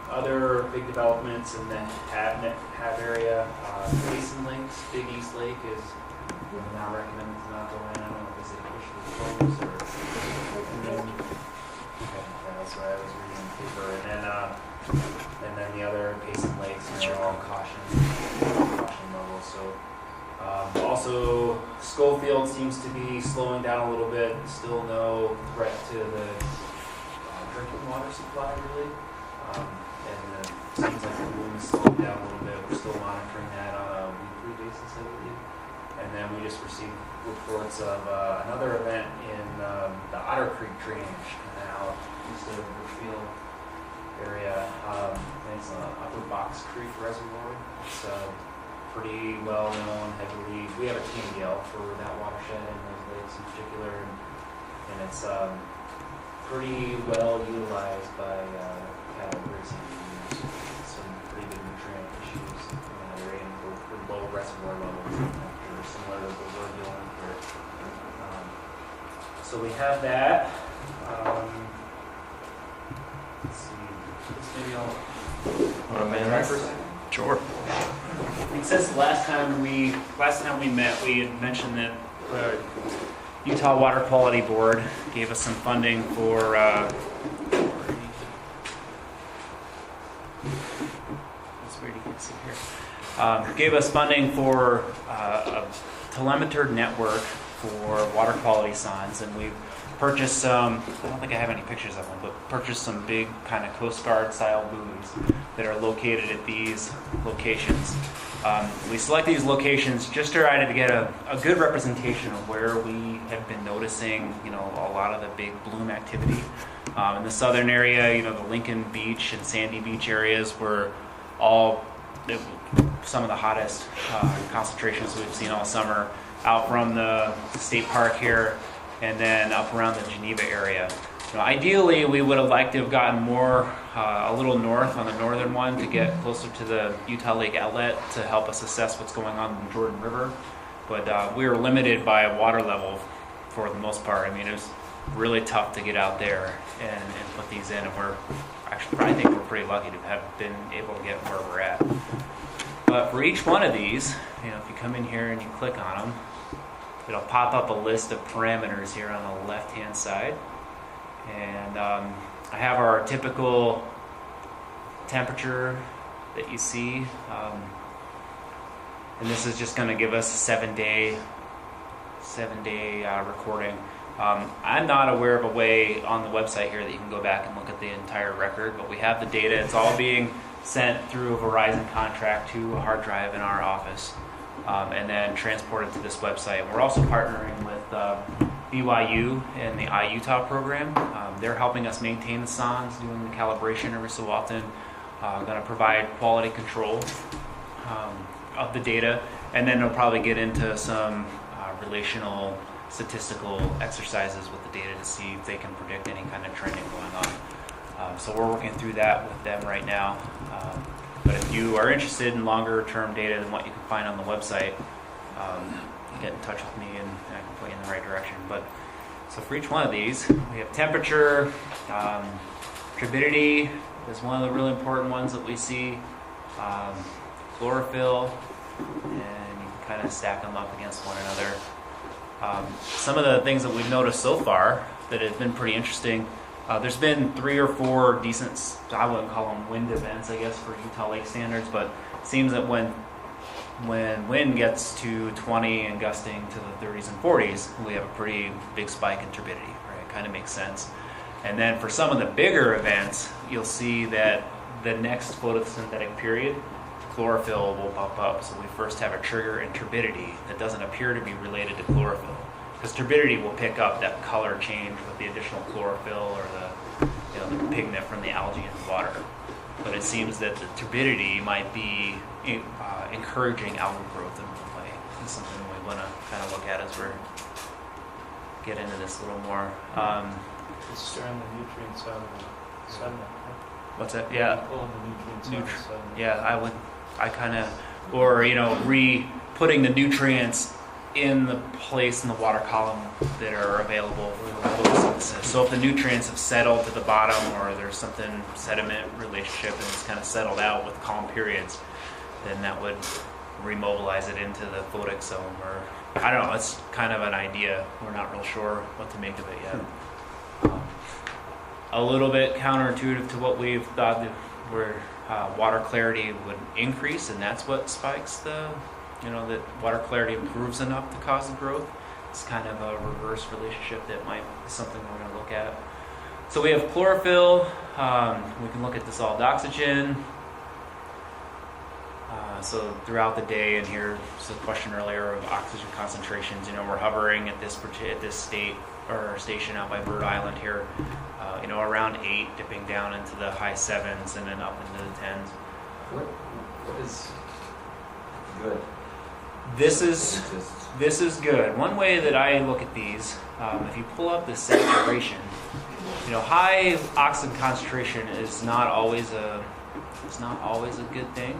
Other big developments in the Hab area, Basin Lakes, Big East Lake is now recommended to not go in. I don't know if it's officially closed or. Okay, yeah, that's what I was reading in the paper. And then the other Basin Lakes are all caution level. So also Schofield seems to be slowing down a little bit. Still no threat to the drinking water supply really. And it seems like the boom is slowing down a little bit. We're still monitoring that on a weekly basis, I believe. And then we just received reports of another event in the Otter Creek drainage canal east of Richfield area. It's Upper Box Creek Reservoir. It's pretty well known, heavily. We have a TMDL for that watershed and those lakes in particular, and it's pretty well utilized by cattle grazing. Some pretty big nutrient issues in that area, and with low reservoir levels. Similar to what we're dealing with here. So we have that. Let's see. Maybe I'll Man, sure. It says last time we met, we had mentioned that the Utah Water Quality Board gave us some funding for. That's weird, you can't see here. Gave us funding for a telemeter network for water quality signs, and we've purchased some, I don't think I have any pictures of them, but purchased some big kind of Coast Guard style buoys that are located at these locations. We select these locations just to try to get a good representation of where we have been noticing, a lot of the big bloom activity. In the southern area, the Lincoln Beach and Sandy Beach areas were some of the hottest concentrations we've seen all summer. Out from the state park here, and then up around the Geneva area. Ideally, we would have liked to have gotten more a little north on the northern one to get closer to the Utah Lake outlet to help us assess what's going on in the Jordan River. But we were limited by water level for the most part. It was really tough to get out there and put these in, and I think we're pretty lucky to have been able to get where we're at. But for each one of these, if you come in here and you click on them, it'll pop up a list of parameters here on the left-hand side. And I have our typical temperature that you see. And this is just going to give us a seven-day recording. I'm not aware of a way on the website here that you can go back and look at the entire record, but we have the data. It's all being sent through a Verizon contract to a hard drive in our office, and then transported to this website. We're also partnering with BYU and the iUtah program. They're helping us maintain the sondes, doing the calibration every so often, going to provide quality control of the data, and then they'll probably get into some relational statistical exercises with the data to see if they can predict any kind of trending going on. So we're working through that with them right now. But if you are interested in longer term data than what you can find on the website, get in touch with me and I can point you in the right direction. But so for each one of these, we have temperature, turbidity is one of the really important ones that we see, chlorophyll, and you can kind of stack them up against one another. Some of the things that we've noticed so far that have been pretty interesting. There's been 3 or 4 decent, I wouldn't call them wind events, I guess, for Utah Lake standards, but it seems that when wind gets to 20 and gusting to the 30s and 40s, we have a pretty big spike in turbidity, right? It kind of makes sense. And then for some of the bigger events, you'll see that the next photosynthetic period, chlorophyll will pop up. So we first have a trigger in turbidity that doesn't appear to be related to chlorophyll. Because turbidity will pick up that color change with the additional chlorophyll or the pigment from the algae in the water. But it seems that the turbidity might be encouraging algal growth in one way. It's something we want to kind of look at as we get into this a little more. It's stirring the nutrients out of the sediment. Right? What's that? Yeah. Pulling the nutrients out of the sediment. Yeah, I kind of, or putting the nutrients in the place in the water column that are available for photosynthesis. So if the nutrients have settled to the bottom, or there's something sediment relationship and it's kind of settled out with calm periods, then that would remobilize it into the photic zone. Or I don't know, it's kind of an idea. We're not real sure what to make of it yet. A little bit counterintuitive to what we've thought, that where water clarity would increase, and that's what spikes that water clarity improves enough to cause the growth. It's kind of a reverse relationship that might be something we're going to look at. So we have chlorophyll. We can look at dissolved oxygen. So throughout the day, and here's a question earlier of oxygen concentrations. We're hovering at this state or station out by Bird Island here. Around 8, dipping down into the high 7s and then up into the 10s. What is good? This is good. One way that I look at these, if you pull up the saturation, high oxygen concentration is not always a good thing.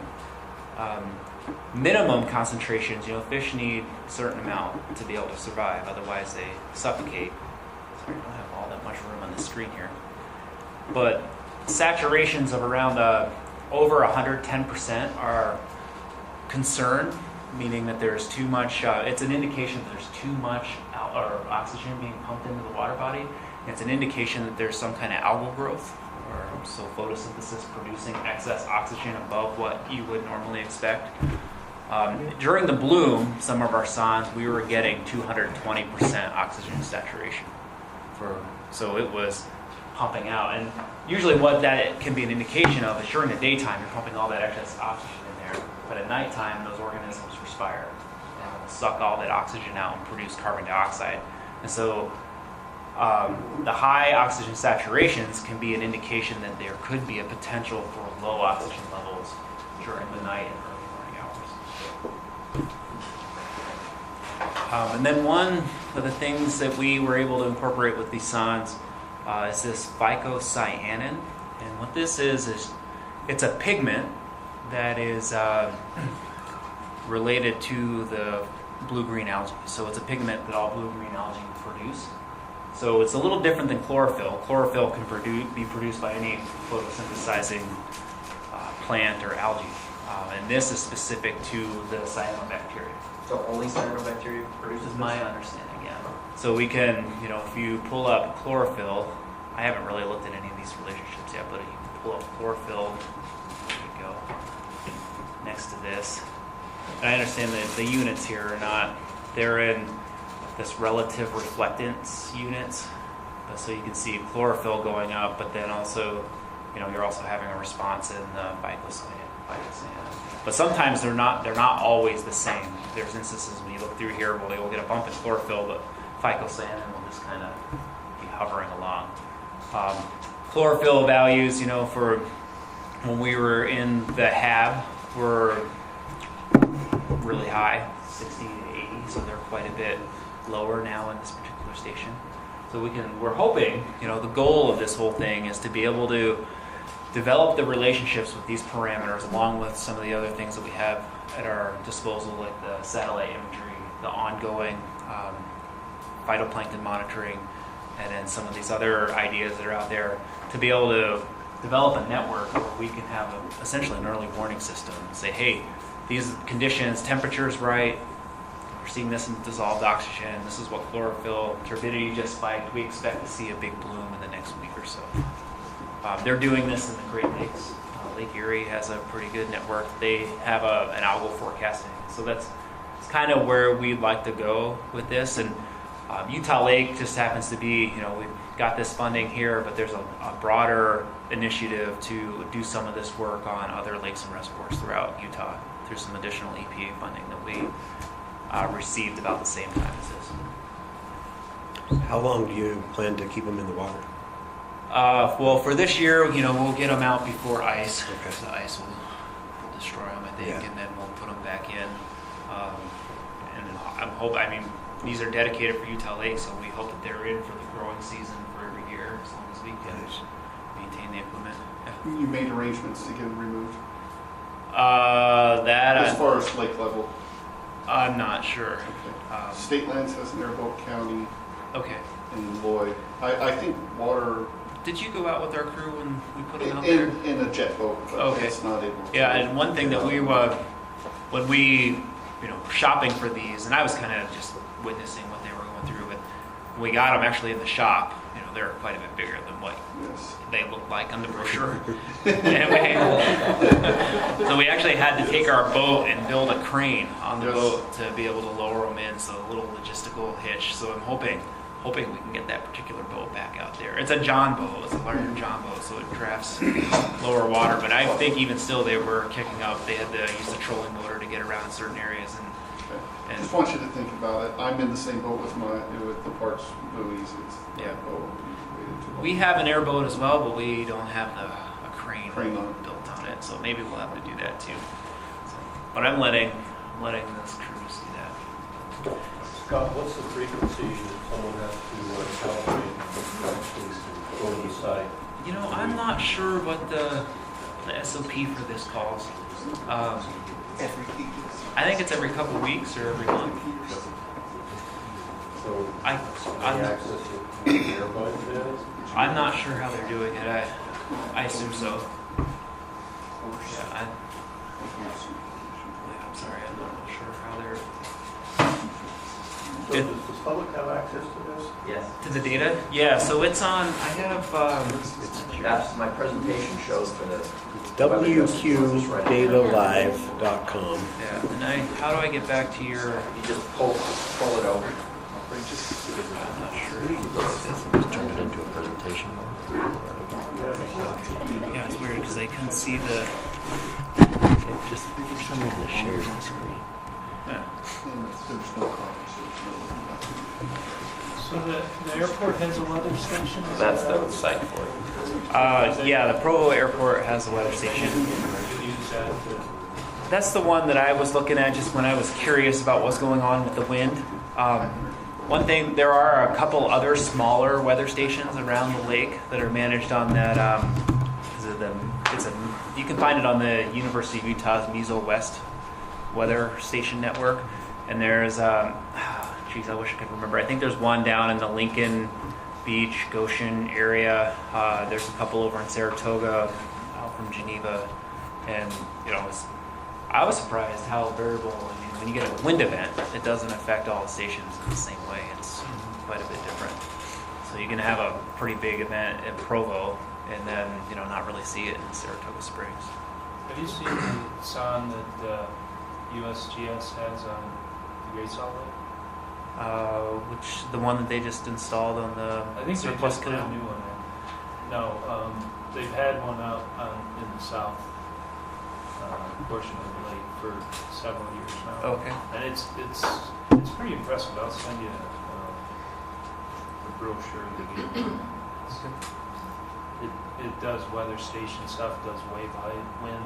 Minimum concentrations, fish need a certain amount to be able to survive, otherwise they suffocate. Sorry, I don't have all that much room on the screen here. But saturations of around over 110% are concerned, meaning that there's too much, it's an indication that there's too much oxygen being pumped into the water body. It's an indication that there's some kind of algal growth, or so photosynthesis producing excess oxygen above what you would normally expect. During the bloom, some of our sondes, we were getting 220% oxygen saturation. So it was pumping out. And usually what that can be an indication of is during the daytime, you're pumping all that excess oxygen in there. But at nighttime, those organisms respire and will suck all that oxygen out and produce carbon dioxide. And so the high oxygen saturations can be an indication that there could be a potential for low oxygen levels during the night and early morning hours. And then one of the things that we were able to incorporate with these sondes is this phycocyanin. And what this is it's a pigment that is related to the blue-green algae. So it's a pigment that all blue-green algae produce. So it's a little different than chlorophyll. Chlorophyll can be produced by any photosynthesizing plant or algae. And this is specific to the cyanobacteria. So only cyanobacteria This produces is my understanding, yeah. So we can, if you pull up chlorophyll, I haven't really looked at any of these relationships yet, but if you pull up chlorophyll, there you go, next to this. And I understand that the units here are not, they're in this relative reflectance units. So you can see chlorophyll going up, but then also, you're also having a response in the phycocyanin. But sometimes they're not always the same. There's instances when you look through here, well, you'll get a bump in chlorophyll, but phycocyanin will just kind of be hovering along. Chlorophyll values, for when we were in the HAB, were really high, 60 to 80, so they're quite a bit lower now in this particular station. So we're hoping, the goal of this whole thing is to be able to develop the relationships with these parameters along with some of the other things that we have at our disposal, like the satellite imagery, the ongoing phytoplankton monitoring, and then some of these other ideas that are out there to be able to develop a network where we can have essentially an early warning system and say, hey, these conditions, temperature's right, we're seeing this in dissolved oxygen, this is what chlorophyll, turbidity just spiked, we expect to see a big bloom in the next week or so. They're doing this in the Great Lakes. Lake Erie has a pretty good network. They have an algal forecasting. So it's kind of where we'd like to go with this. And Utah Lake just happens to be, we've got this funding here, but there's a broader initiative to do some of this work on other lakes and reservoirs throughout Utah through some additional EPA funding that we received about the same time as this. How long do you plan to keep them in the water? Well, for this year, we'll get them out before ice. Okay. The ice will destroy them, I think, Yeah. and then we'll put them back in. And these are dedicated for Utah Lake, so we hope that they're in for the growing season for every year, as long as we can maintain the equipment. Yeah. You made arrangements to get them removed? As far as lake level? I'm not sure. Okay. State Lands has Maricopa County Okay. and Lloyd. I think water... Did you go out with our crew when we put them out there? In a jet boat, but Okay. it's not able to. Yeah, and one thing that we, when we, shopping for these, and I was kind of just witnessing what they were going through, but we got them actually in the shop. They're quite a bit bigger than what they look like on the brochure. So we actually had to take our boat and build a crane on the boat to be able to lower them in, so a little logistical hitch. So I'm hoping we can get that particular boat back out there. It's a John boat, it's a larger John boat, so it drafts lower water, but I think even still they were kicking up. They had to use the trolling motor to get around certain areas. I just want you to think about it. I'm in the same boat with the parts buoys. We have an airboat as well, but we don't have a crane on built on it, so maybe we'll have to do that too. So, but I'm letting this crew see that. Scott, what's the frequency that someone has to calibrate to go to the site? I'm not sure what the SOP for this calls. I think it's every couple weeks or every month. So, I'm not sure how they're doing it. I assume so. Yeah, I'm sorry, I'm not sure how they're. So does the public have access to this? Yes. To the data? Yeah, so it's on. I have. That's my presentation shows for the WQDataLive.com. Yeah, and how do I get back to your? You just pull it over. I'm not sure. Just turn it into a presentation. Yeah, it's weird because I couldn't see the Just for some reason it shares the screen. There's no conversation. So the airport has a weather station? is That's that the right? site for it. Yeah, the Provo Airport has a weather station. You use that to- That's the one that I was looking at just when I was curious about what's going on with the wind. One thing, there are a couple other smaller weather stations around the lake that are managed on that. You can find it on the University of Utah's Meso West weather station network. And there's, geez, I wish I could remember. I think there's one down in the Lincoln Beach, Goshen area. There's a couple over in Saratoga, out from Geneva. And, I was surprised how variable, when you get a wind event, it doesn't affect all the stations in the same way. It's quite a bit different. So you can have a pretty big event at Provo and then, not really see it in Saratoga Springs. Have you seen the sign that USGS has on the Great Salt Lake? The one that they just installed on the I think they surplus just put a canal? new one in. No, they've had one out in the south portion of the lake for several years now. Okay. And it's pretty impressive. I'll send you the brochure they gave me. It does weather station stuff, does wave height, wind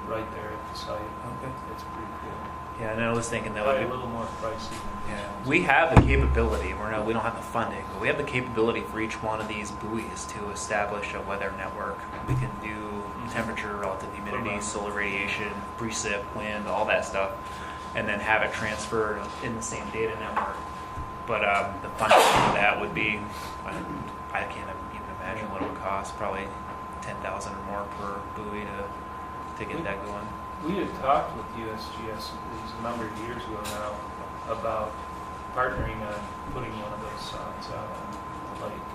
right there at the site. Okay. It's pretty cool. Yeah, and I was thinking that Probably would a be. little more pricey than Yeah, this one. we have the capability. We don't have the funding, but we have the capability for each one of these buoys to establish a weather network. We can do temperature, relative humidity, solar radiation, precip, wind, all that stuff, and then have it transferred in the same data network. But the funding for that would be, I can't even imagine what it would cost. Probably 10,000 or more per buoy to get that going. We had talked with USGS a number of years ago now about partnering on putting one of those signs out on the lake.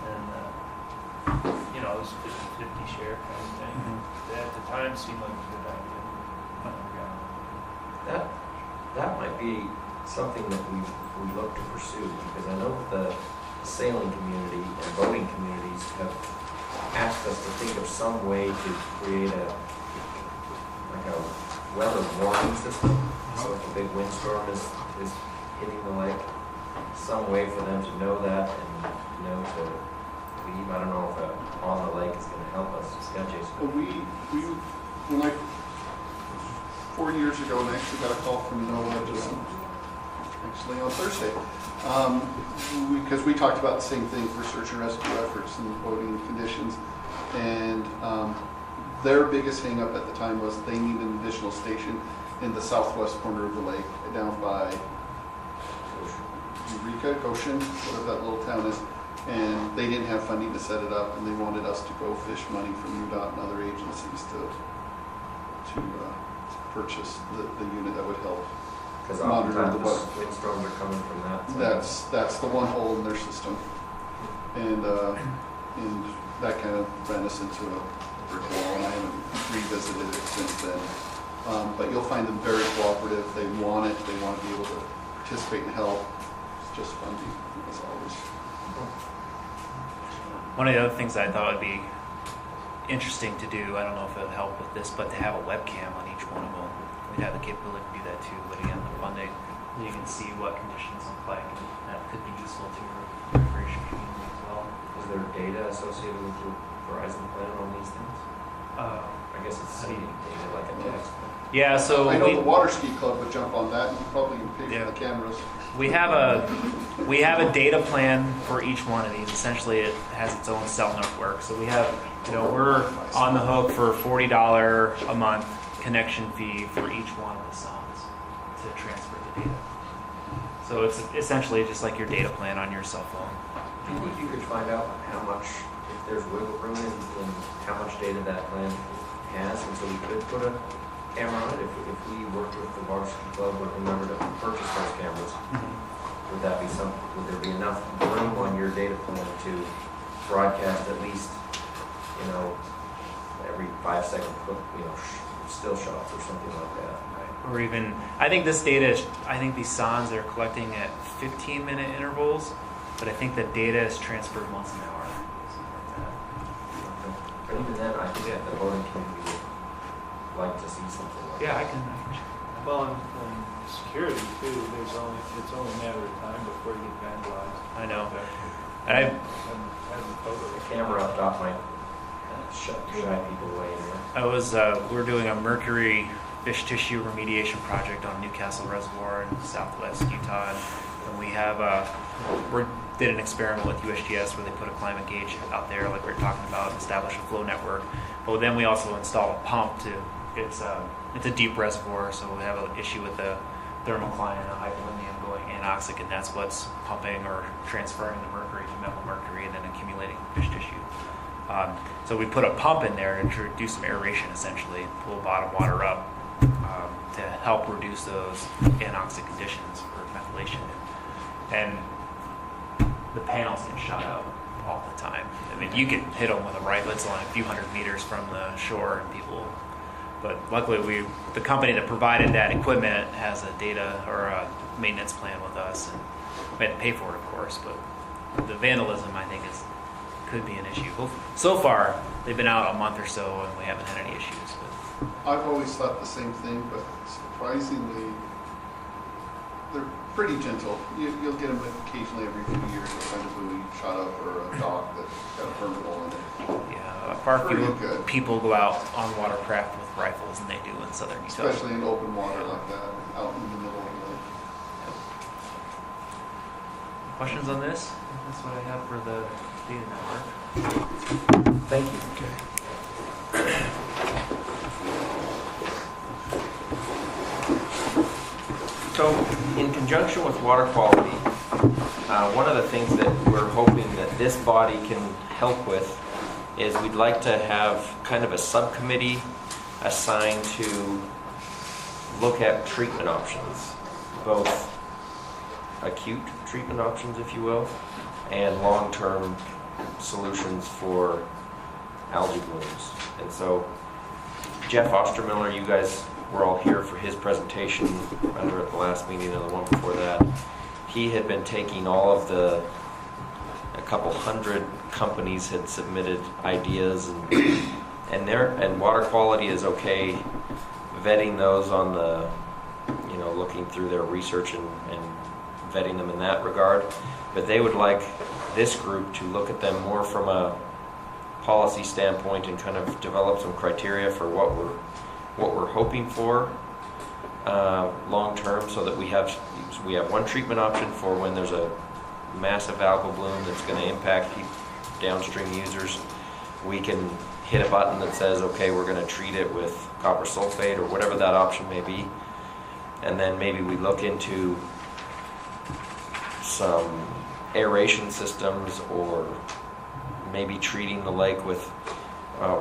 And it was 50-50 share kind of thing. At the time seemed like a good idea. That might be something that we look to pursue, because I know the sailing community and boating communities have asked us to think of some way to create a weather warning system. So if a big windstorm is hitting the lake, some way for them to know that and know to leave. I don't know if on the lake is going to help us. Yeah, Jason. Well, when 4 years ago, and I actually got a call from NOAA just actually on Thursday, because we talked about the same thing for search and rescue efforts and boating conditions, and their biggest hang-up at the time was they need an additional station in the southwest corner of the lake, down by Eureka, Goshen, whatever that little town is, and they didn't have funding to set it up, and they wanted us to go fish money from UDOT and other agencies to purchase the unit that would help Because monitor the oftentimes weather. windstorms are coming from that side. That's the one hole in their system, and that kind of ran us into a brick wall, and I haven't revisited it since then. But you'll find them very cooperative. They want it. They want to be able to participate and help. It's just funding, as always. One of the other things I thought would be interesting to do, I don't know if it would help with this, but to have a webcam on each one of them. We'd have the capability to do that too, but again, the funding, you can see what conditions look like, and that could be useful to your recreation community as well. Is there data associated with your Verizon plan on these things? I guess it's seeding data like a text. Yeah, so I know the water ski club would jump on that, and you probably can pay for the cameras. we have a data plan for each one of these. Essentially, it has its own cell network. So we have, we're on the hook for $40 a month connection fee for each one of the songs to transfer the data. So it's essentially just like your data plan on your cell phone. Do you think you could find out how much, if there's wiggle room in how much data that plan has, and so we could put a camera on it if we worked with the Water Ski Club, would remember to purchase those cameras? Would there be enough room on your data plan to broadcast at least, every 5 second clip, still shots or something like that? Or even, I think these songs are collecting at 15-minute intervals, but I think the data is transferred once an hour. But even then, I think that the voting community would like to see something like Yeah, that. I can. Well, and security too, it's only a matter of time before you get vandalized. I know. Okay. And I, And the photo. The camera up top might shy people away anyway. we're doing a mercury fish tissue remediation project on Newcastle Reservoir in southwest Utah, and we have we did an experiment with USGS where they put a climate gauge out there, like we were talking about, and establish a flow network. But then we also installed a pump to. It's a deep reservoir, so we have an issue with the thermocline and the hypolimnium going anoxic, and that's what's pumping or transferring the mercury to methyl mercury and then accumulating fish tissue. So we put a pump in there to do some aeration, essentially, pull bottom water up to help reduce those anoxic conditions for methylation. And the panels get shot out all the time. I mean, you can hit them with a rifle. It's only a few hundred meters from the shore, and people. But luckily, the company that provided that equipment has a data or a maintenance plan with us, and we had to pay for it, of course. But the vandalism, I think, could be an issue. So far, they've been out a month or so, and we haven't had any issues. But I've always thought the same thing, but surprisingly, they're pretty gentle. You'll get them occasionally every few years. You'll find a buoy shot up or a dock that's got a burn hole in it. yeah, far Pretty fewer good. people go out on watercraft with rifles than they do in southern Utah. Especially in open water like that, out in the middle of the lake. Questions on this? That's what I have for the data network. Thank you. So, in conjunction with water quality, one of the things that we're hoping that this body can help with is we'd like to have kind of a subcommittee assigned to look at treatment options, both acute treatment options, if you will, and long-term solutions for algae blooms. And so Jeff Ostermiller, you guys were all here for his presentation, either at the last meeting or the one before that. He had been taking all of a couple hundred companies had submitted ideas, and water quality is okay, vetting those on the, looking through their research and vetting them in that regard. But they would like this group to look at them more from a policy standpoint and kind of develop some criteria for what we're hoping for long term, so that we have one treatment option for when there's a massive algal bloom that's going to impact downstream users. We can hit a button that says, okay, we're going to treat it with copper sulfate or whatever that option may be, and then maybe we look into some aeration systems, or maybe treating the lake with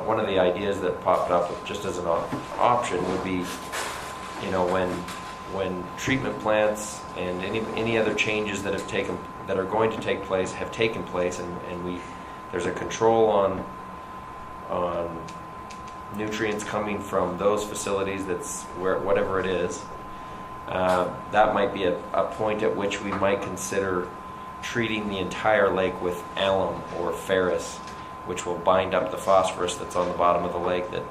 one of the ideas that popped up just as an option would be, when treatment plants and any other changes that are going to take place have taken place, and there's a control on nutrients coming from those facilities, that's whatever it is, that might be a point at which we might consider treating the entire lake with alum or ferrous, which will bind up the phosphorus that's on the bottom of the lake that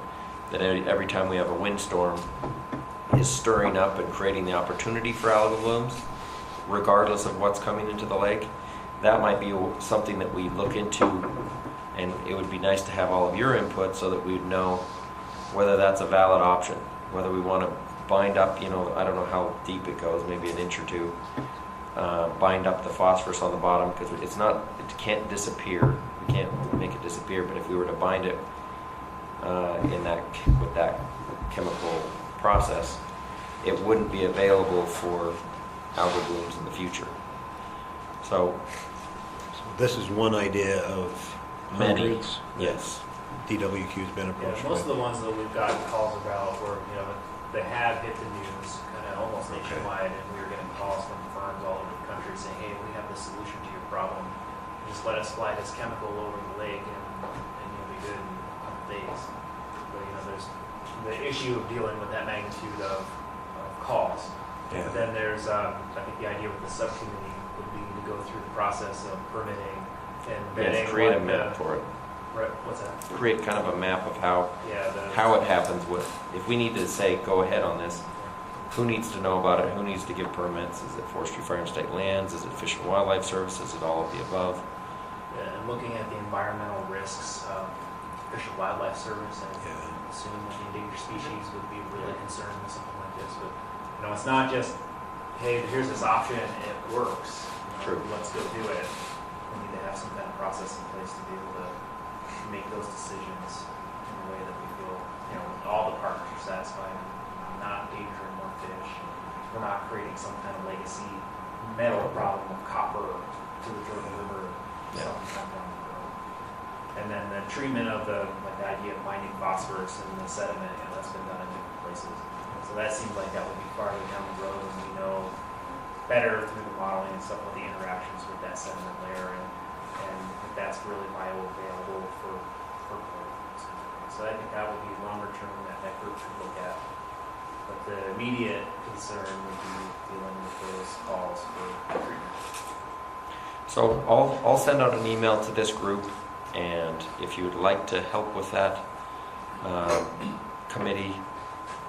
every time we have a windstorm is stirring up and creating the opportunity for algal blooms, regardless of what's coming into the lake. That might be something that we look into, and it would be nice to have all of your input so that we'd know whether that's a valid option, whether we want to bind up, I don't know how deep it goes, maybe an inch or two, bind up the phosphorus on the bottom, because it can't disappear. We can't make it disappear, but if we were to bind it with that chemical process, it wouldn't be available for algal blooms in the future. So This is one idea of many, hundreds. yes. DWQ's been approached Most of with. the ones that we've gotten calls about were, they have hit the news kind of almost nationwide, and we were getting calls from firms all over the country saying, hey, we have the solution to your problem. Just let us fly this chemical over the lake, and you'll be good in a couple days. But, there's the issue of dealing with that magnitude of calls. Yeah. But then there's, I think the idea with the subcommittee would be to go through the process of permitting and vetting Yes, create a what map for it. Right, what's that? create kind of a map of how Yeah, it happens with, if we need to say, go ahead on this, who needs to know about it, who needs to give permits, is it Forestry, Fire and State Lands, is it Fish and Wildlife Service, is it all of the above? And looking at the environmental risks, Fish and Wildlife Service, I assume that the endangered species would be really concerned with something like this. But you know, it's not just, hey, here's this option, it works. True. Let's go do it. We need to have some kind of process in place to be able to make those decisions in a way that we feel, you know, all the partners are satisfied. Not endangering more fish. We're not creating some kind of legacy metal problem of copper to the Jordan River sometime down the road. And then the treatment of the idea of mining phosphorus in the sediment, you know, that's been done in different places. So that seems like that would be farther down the road, and we know better through the modeling and stuff what the interactions with that sediment layer and if that's really bioavailable for growth. So I think that would be longer term that group should look at. But the immediate concern would be dealing with those calls for treatment. So I'll send out an email to this group, and if you would like to help with that committee,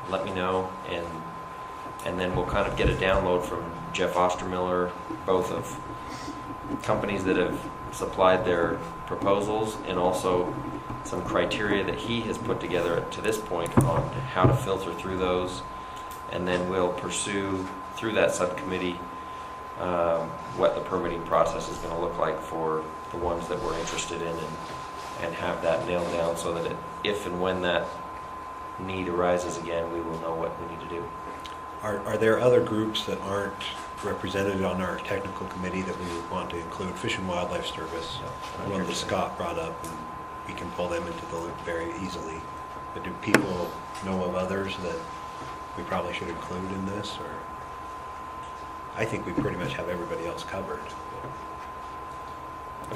let me know, and then we'll kind of get a download from Jeff Ostermiller, both of companies that have supplied their proposals and also some criteria that he has put together to this point on how to filter through those, and then we'll pursue through that subcommittee what the permitting process is going to look like for the ones that we're interested in, and have that nailed down so that if and when that need arises again, we will know what we need to do. Are there other groups that aren't represented on our technical committee that we would want to include? Fish and Wildlife Service, one that Scott brought up, and we can pull them into the loop very easily. But do people know of others that we probably should include in this? Or I think we pretty much have everybody else covered. I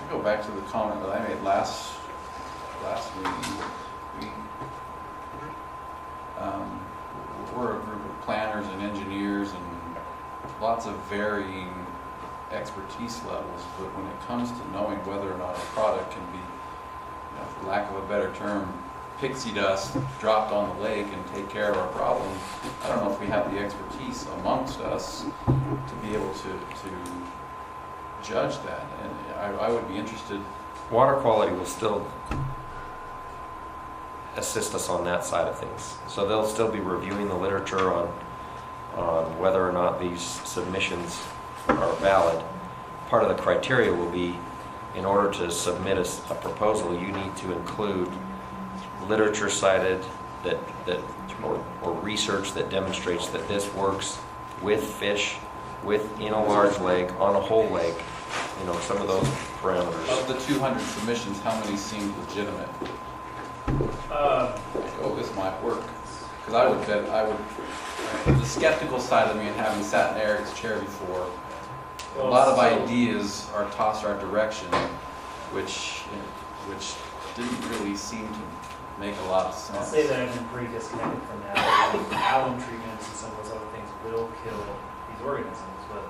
go back to the comment that I made last meeting. We're a group of planners and engineers and lots of varying expertise levels, but when it comes to knowing whether or not a product can be, you know, for lack of a better term, pixie dust dropped on the lake and take care of our problem, I don't know if we have the expertise amongst us to be able to judge that. And I would be interested. Water quality will still assist us on that side of things. So they'll still be reviewing the literature on whether or not these submissions are valid. Part of the criteria will be, in order to submit a proposal, you need to include literature cited or research that demonstrates that this works with fish, in a large lake, on a whole lake, you know, some of those parameters. Of the 200 submissions, how many seemed legitimate? This might work. Because the skeptical side of me, and having sat in Eric's chair before, a lot of ideas are tossed our direction, which didn't really seem to make a lot of sense. I'll say that I've been pretty disconnected from that. Alum treatments and some of those other things will kill these organisms, but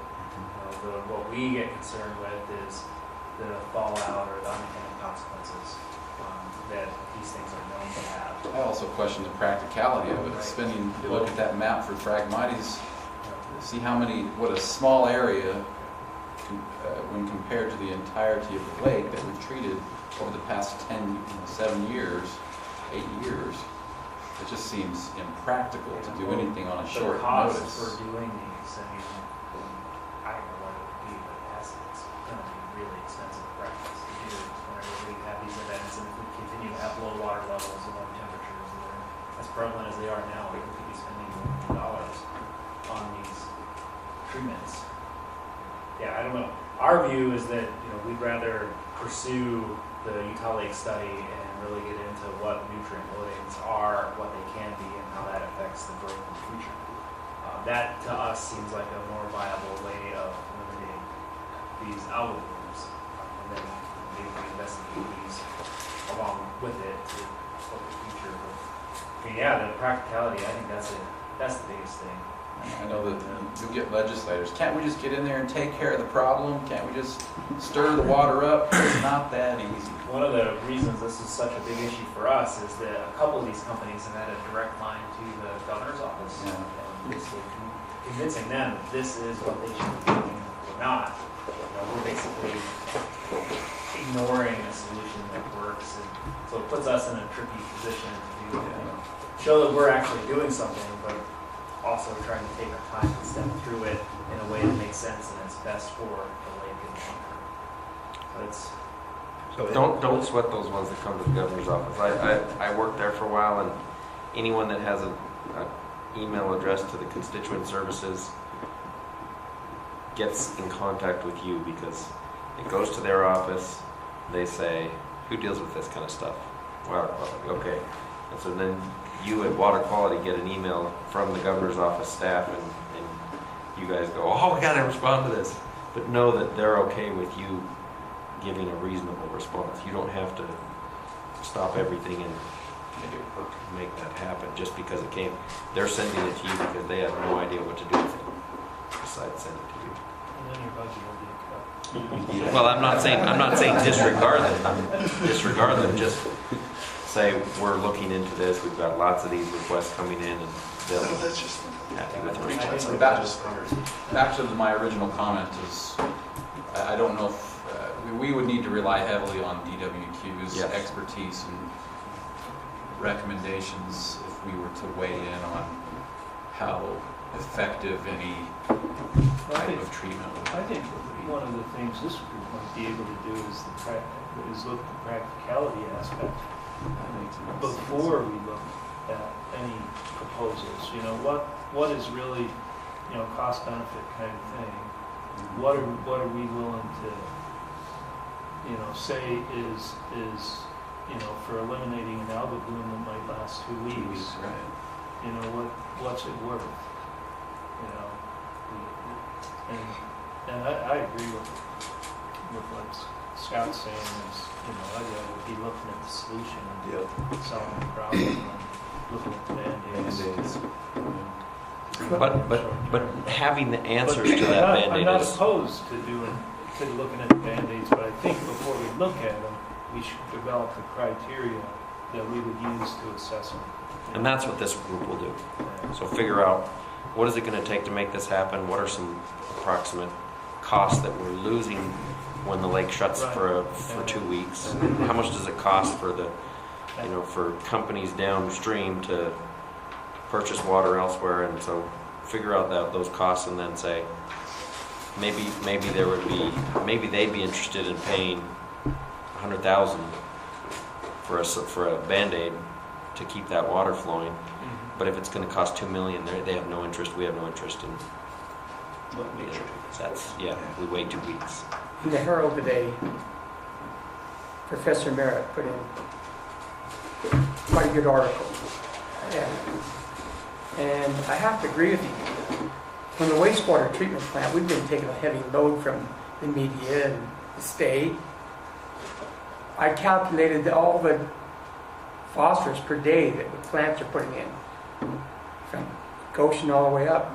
what we get concerned with is the fallout or the unintended consequences that these things are known to have. I also question the practicality of it. Look at that map for Phragmites, see what a small area when compared to the entirety of the lake that we've treated over the past 7 years, 8 years. It just seems impractical to do anything on a short notice. The cost for doing these, I mean, I don't know what it would be, but it's going to be really expensive practice to do whenever we have these events, and if we continue to have low water levels and low temperatures, and they're as prevalent as they are now, we could be spending millions of dollars on these treatments. Yeah, I don't know. Our view is that we'd rather pursue the Utah Lake study and really get into what nutrient loadings are, what they can be, and how that affects the growth in the future. That to us seems like a more viable way of limiting these algal blooms, and then maybe we investigate these along with it to help the future. But, I mean, yeah, the practicality, I think that's the biggest thing. I know that you get legislators, can't we just get in there and take care of the problem? Can't we just stir the water up? It's not that easy. One of the reasons this is such a big issue for us is that a couple of these companies have had a direct line to the governor's office. Yeah. And basically convincing them that this is what they should be doing or not. We're basically ignoring a solution that works. And so it puts us in a tricky position to show that we're actually doing something, but also trying to take our time and step through it in a way that makes sense and it's best for the lake and the long term. But it's Don't sweat those ones that come to the governor's office. I worked there for a while, and anyone that has an email address to the constituent services gets in contact with you because it goes to their office. They say, who deals with this kind of stuff? Water quality, okay. And so then you at Water Quality get an email from the governor's office staff, and you guys go, oh, we gotta respond to this. But know that they're okay with you giving a reasonable response. You don't have to stop everything and make that happen just because it came. They're sending it to you because they have no idea what to do with it besides send it to you. And then your budget will be cut. Well, I'm not saying disregard them. Disregard them. Just say we're looking into this. We've got lots of these requests coming in, and they'll be happy with the response. Back to my original comment is, I don't know if we would need to rely heavily on DWQ's Yes. expertise and recommendations if we were to weigh in on how effective any type of treatment would be. I think one of the things this group might be able to do is look at the practicality aspect before we look at any proposals. What is really, cost benefit kind of thing. What are we willing to, say is for eliminating an algal bloom that might last 2 weeks. Right. What's it worth? And I agree with what Scott's saying is, I would be looking at the solution and solving the problem and looking at the Band-Aids. But having the answers to that I'm Band-Aid not is... opposed to looking at the Band-Aids, but I think before we look at them, we should develop the criteria that we would use to assess them. And that's what this group will do. So figure out, what is it going to take to make this happen? What are some approximate costs that we're losing when the lake shuts for 2 weeks? How much does it cost for for companies downstream to purchase water elsewhere? And so figure out those costs, and then say, maybe they'd be interested in paying $100,000 for a Band-Aid to keep that water flowing. Mm-hmm. But if it's going to cost $2 million, they have no interest. We have no interest in. We wait 2 weeks. In the Herald today, Professor Merritt put in quite a good article. And I have to agree with you. From the wastewater treatment plant, we've been taking a heavy load from the media and the state. I calculated all the phosphorus per day that the plants are putting in, from Goshen all the way up,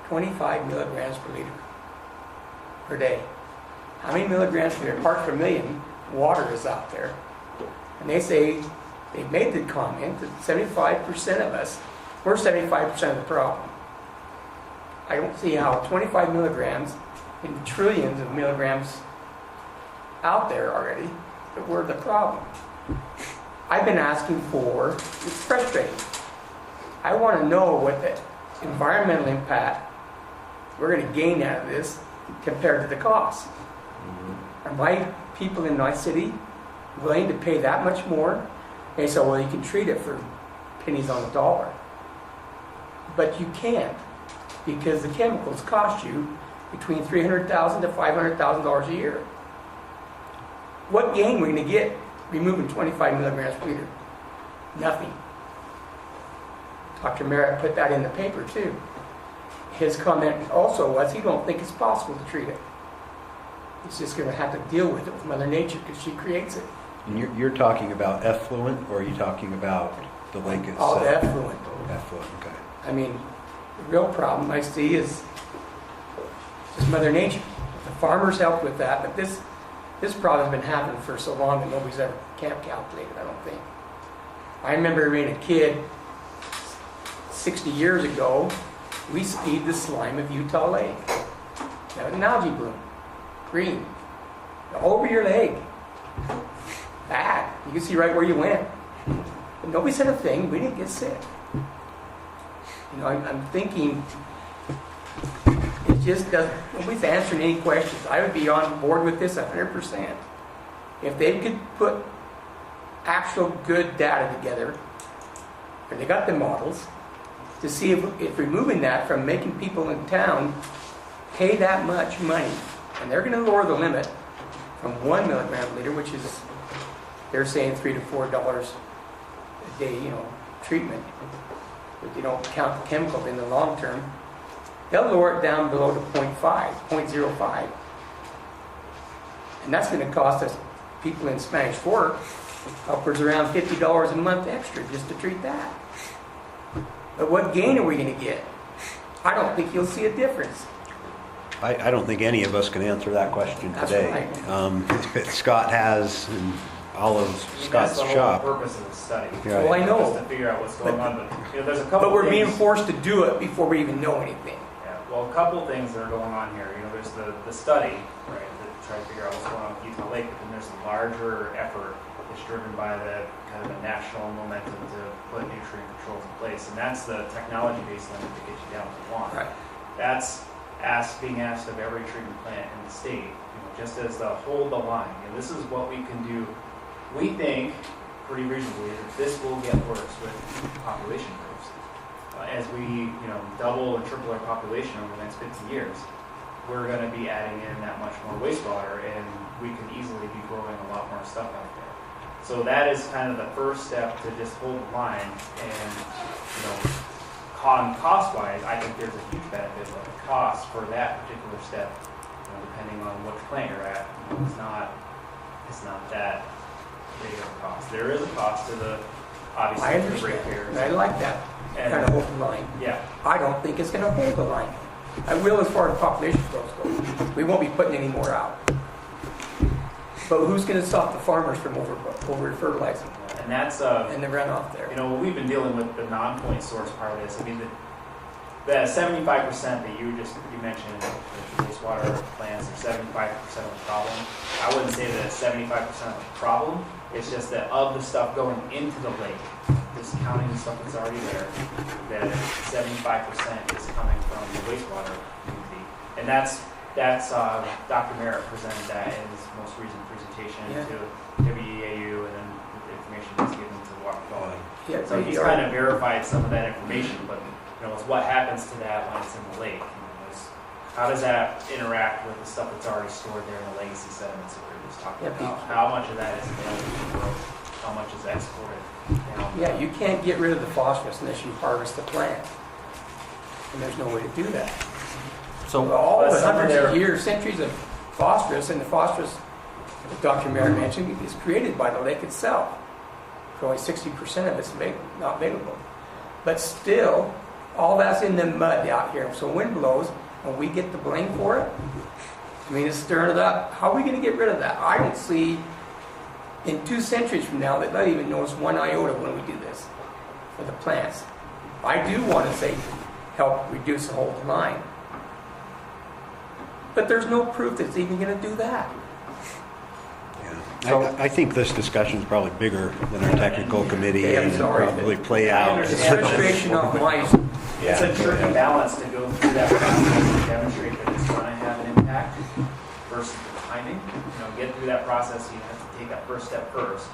25 milligrams per liter per day. How many milligrams per parts per million water is out there? And they say, they've made the comment that 75% of us, we're 75% of the problem. I don't see how 25 milligrams in trillions of milligrams out there already, that we're the problem. I've been asking for, it's frustrating. I want to know what the environmental impact we're going to gain out of this compared to the cost. Are my people in my city willing to pay that much more? They say, well, you can treat it for pennies on the dollar. But you can't, because the chemicals cost you between $300,000 to $500,000 a year. What gain are we going to get removing 25 milligrams per liter? Nothing. Dr. Merritt put that in the paper too. His comment also was he don't think it's possible to treat it. He's just going to have to deal with it with Mother Nature because she creates it. And you're talking about effluent, or are you talking about the lake itself? All the effluent. Effluent, okay. I mean, The real problem I see is just Mother Nature. The farmers helped with that, but this problem's been happening for so long that nobody's ever can't calculate it, I don't think. I remember being a kid 60 years ago, we skied the slime of Utah Lake. That was an algae bloom, green, over your leg. Bad. You can see right where you went. But nobody said a thing. We didn't get sick. You know, I'm thinking it just doesn't. Nobody's answering any questions. I would be on board with this 100%. If they could put actual good data together, or they got the models, to see if removing that from making people in town pay that much money, and they're going to lower the limit from 1 milligram per liter, which is, they're saying $3 to $4 a day, you know, treatment. But you don't count the chemicals in the long term. They'll lower it down below to 0.05. And that's going to cost us, people in Spanish Fork, upwards around $50 a month extra just to treat that. But what gain are we going to get? I don't think you'll see a difference. I don't think any of us can answer that question That's today. right. Scott has, and all of Scott's That's the whole shop. purpose of the study. Right. Well, I know. Just to figure out what's going on, but you know, there's a couple. But we're being things- forced to do it before we even know anything. Yeah, well, a couple things that are going on here. You know, there's the study, right, to try to figure out what's going on with Utah Lake, but then there's a larger effort that's driven by the kind of a national momentum to put nutrient controls in place, and that's the technology-based limit that gets you down to 1. Right. That's being asked of every treatment plant in the state, you know, just as the hold the line. And this is what we can do. We think pretty reasonably that this will get worse with population growth. As we, you know, double and triple our population over the next 50 years, we're going to be adding in that much more wastewater, and we can easily be growing a lot more stuff out there. So that is kind of the first step to just hold the line. And, you know, cost-wise, I think there's a huge benefit, but the cost for that particular step, you know, depending on which plant you're at, you know, it's not that big of a cost. There is a cost to the, obviously, I the rate understand. payers. And I like that And- kind of hold the line. Yeah. I don't think it's going to hold the line. I will as far as population growth goes. We won't be putting any more out. But who's going to stop the farmers from over fertilizing And that's, and the runoff there? you know, we've been dealing with the non-point source part of this. I mean, the 75% that you mentioned, the wastewater plants are 75% of the problem. I wouldn't say that it's 75% of the problem. It's just that of the stuff going into the lake, discounting the stuff that's already there, that 75% is coming from the wastewater community. And that's Dr. Merritt presented that in his most recent presentation to WEAU, and then the information was given to Water Quality. Yeah, So he's kind of verified some of that information, but you know, it's what happens to that when it's in the lake. You know, how does that interact with the stuff that's already stored there in the legacy sediments that we were just talking about? How much of that is available for growth? How much is exported down? Yeah, you can't get rid of the phosphorus unless you harvest the plant. And there's no way to do that. So all the some of hundreds their- of years, centuries of phosphorus, and the phosphorus that Dr. Merritt mentioned is created by the lake itself. For only 60% of it's not available. But still, all that's in the mud out here. So wind blows, and we get the blame for it. I mean, it's stirring it up. How are we going to get rid of that? I don't see in 2 centuries from now that they'll even notice one iota when we do this for the plants. I do want to say help reduce the whole line. But there's no proof that's even going to do that. I think this discussion is probably bigger than our technical committee Okay, I'm and sorry, probably but play out. It's It's frustration on my It's a tricky balance to go through that process and demonstrate that it's going to have an impact versus the timing. You know, get through that process, you have to take that first step first.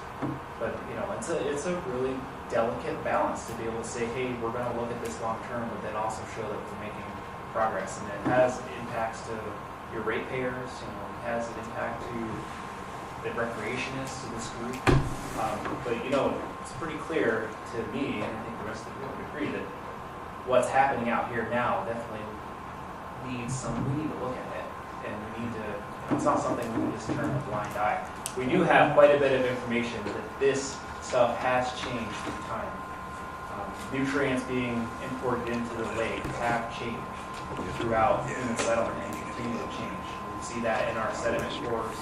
But you know, it's a really delicate balance to be able to say, hey, we're going to look at this long term, but then also show that we're making progress, and it has impacts to your ratepayers. You know, it has an impact to the recreationists of this group. But you know, it's pretty clear to me, and I think the rest of the group would agree, that what's happening out here now definitely needs we need to look at it, and we need to, it's not something we can just turn a blind eye. We do have quite a bit of information that this stuff has changed through time. nutrients being imported into the lake have changed throughout human settlement and continue to change. We see that in our sediment cores.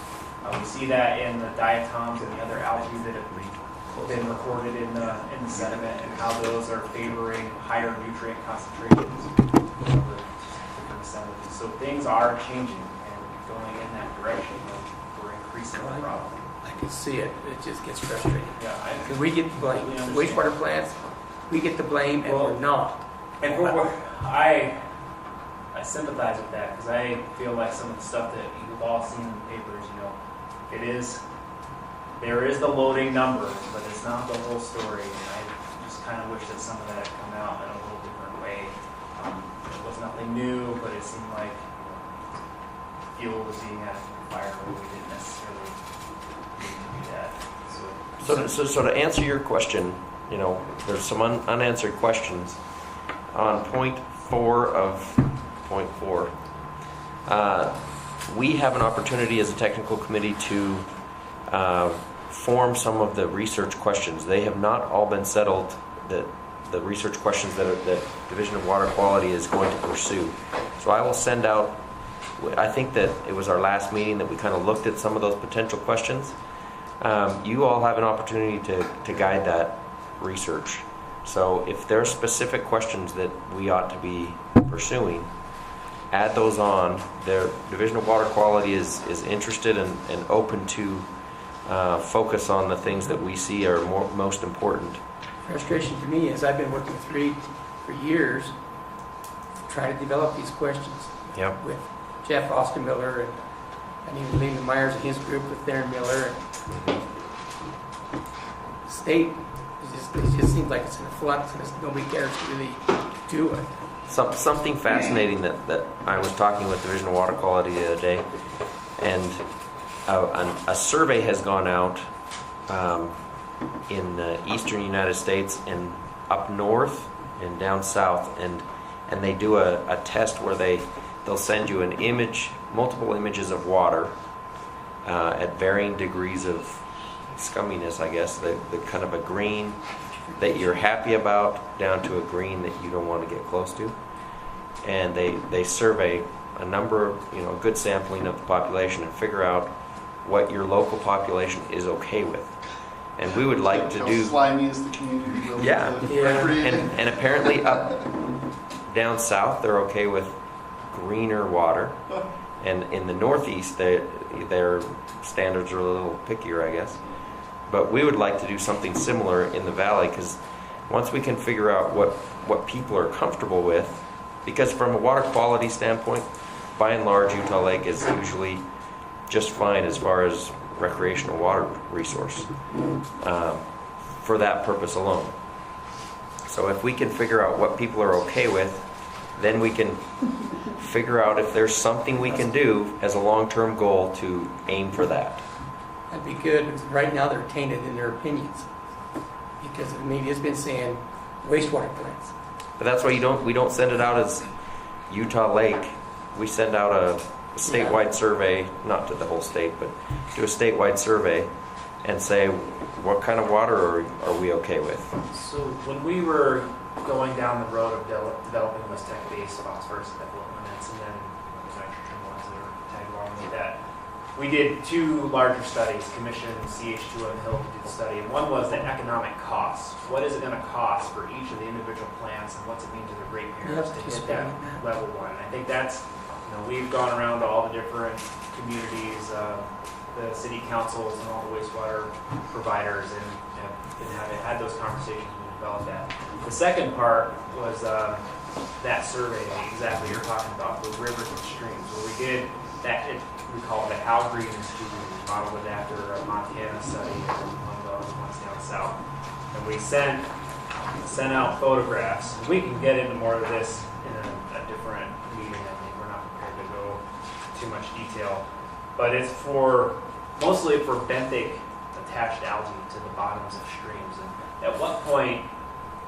We see that in the diatoms and the other algae that have been recorded in the sediment, and how those are favoring higher nutrient concentrations over different sediments. So things are changing and going in that direction. We're increasing the problem. I can see it. It just gets frustrating. Yeah, Because we get the blame. Wastewater plants, we get the blame, and we're not. And for what I sympathize with that, because I feel like some of the stuff that you've all seen in the papers, there is the loading number, but it's not the whole story. And I just kind of wish that some of that had come out in a little different way. It was nothing new, but it seemed like fuel was being added to the fire, but we didn't necessarily need to do that. So to answer your question, there's some unanswered questions on point 4 of point 4. We have an opportunity as a technical committee to form some of the research questions. They have not all been settled, the research questions that Division of Water Quality is going to pursue. So I will send out, I think that it was our last meeting that we kind of looked at some of those potential questions. You all have an opportunity to guide that research. So if there are specific questions that we ought to be pursuing, add those on. The Division of Water Quality is interested and open to focus on the things that we see are most important. Frustration to me is I've been working with Reed for years, trying to develop these questions with Jeff Ostermiller and even Lehman Myers and his group with Darren Miller. And state, it just seems like it's in a flux and nobody cares to really do it. Something fascinating that I was talking with Division of Water Quality the other day, and a survey has gone out in the eastern United States and up north and down south, and they do a test where they'll send you an image, multiple images of water at varying degrees of scumminess, I guess, the kind of a green that you're happy about down to a green that you don't want to get close to. And they survey a number, a good sampling of the population and figure out what your local population is okay with. And we would like to do... How slimy is the community willing to recreate? And apparently up down south they're okay with greener water. And in the Northeast their standards are a little pickier, I guess. But we would like to do something similar in the valley, because once we can figure out what people are comfortable with, because from a water quality standpoint, by and large, Utah Lake is usually just fine as far as recreational water resource for that purpose alone. So if we can figure out what people are okay with, then we can figure out if there's something we can do as a long-term goal to aim for that. That'd be good. Right now they're tainted in their opinions because the media's been saying wastewater plants. But that's why we don't send it out as Utah Lake. We send out a statewide survey, not to the whole state, but do a statewide survey and say what kind of water are we okay with. So when we were going down the road of developing those tech-based phosphorus effluent and then nitrogen ones that are tagged along with that, we did 2 larger studies, commissioned CH2 and Hill did the study, and one was the economic cost. What is it going to cost for each of the individual plants, and what's it mean to the ratepayers to hit that level 1? And I think that's, we've gone around to all the different communities, the city councils and all the wastewater providers, and have had those conversations and developed that. The second part was that survey, exactly you're talking about, the rivers and streams, where we did that. We call it the Hal Green Institute. We modeled it after a Montana study, and one of those ones down south. And we sent out photographs. We can get into more of this in a different meeting. I think we're not prepared to go too much detail, but it's mostly for benthic attached algae to the bottoms of streams. And at what point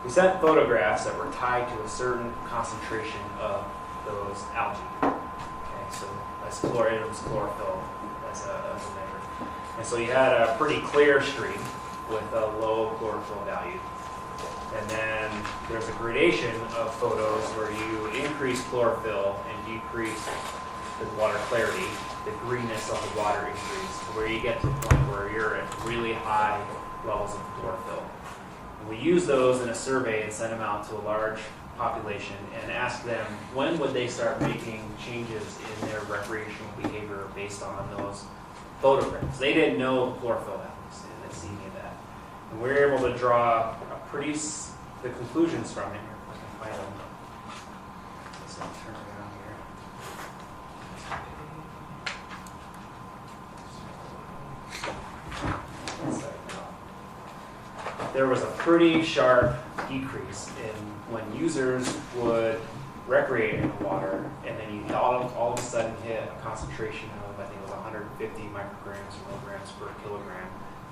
we sent photographs that were tied to a certain concentration of those algae. Okay, so it was chlorophyll as a measure. And so you had a pretty clear stream with a low chlorophyll value. And then there's a gradation of photos where you increase chlorophyll and decrease the water clarity, the greenness of the water increase, to where you get to the point where you're at really high levels of chlorophyll. And we use those in a survey and send them out to a large population and ask them when would they start making changes in their recreational behavior based on those photographs. They didn't know the chlorophyll levels, they didn't see any of that. And we're able to draw the conclusions from it. Here, if I can find them. So I'll turn around here. There was a pretty sharp decrease in when users would recreate in the water, and then you all of a sudden hit a concentration of, I think it was 150 micrograms or milligrams per kilogram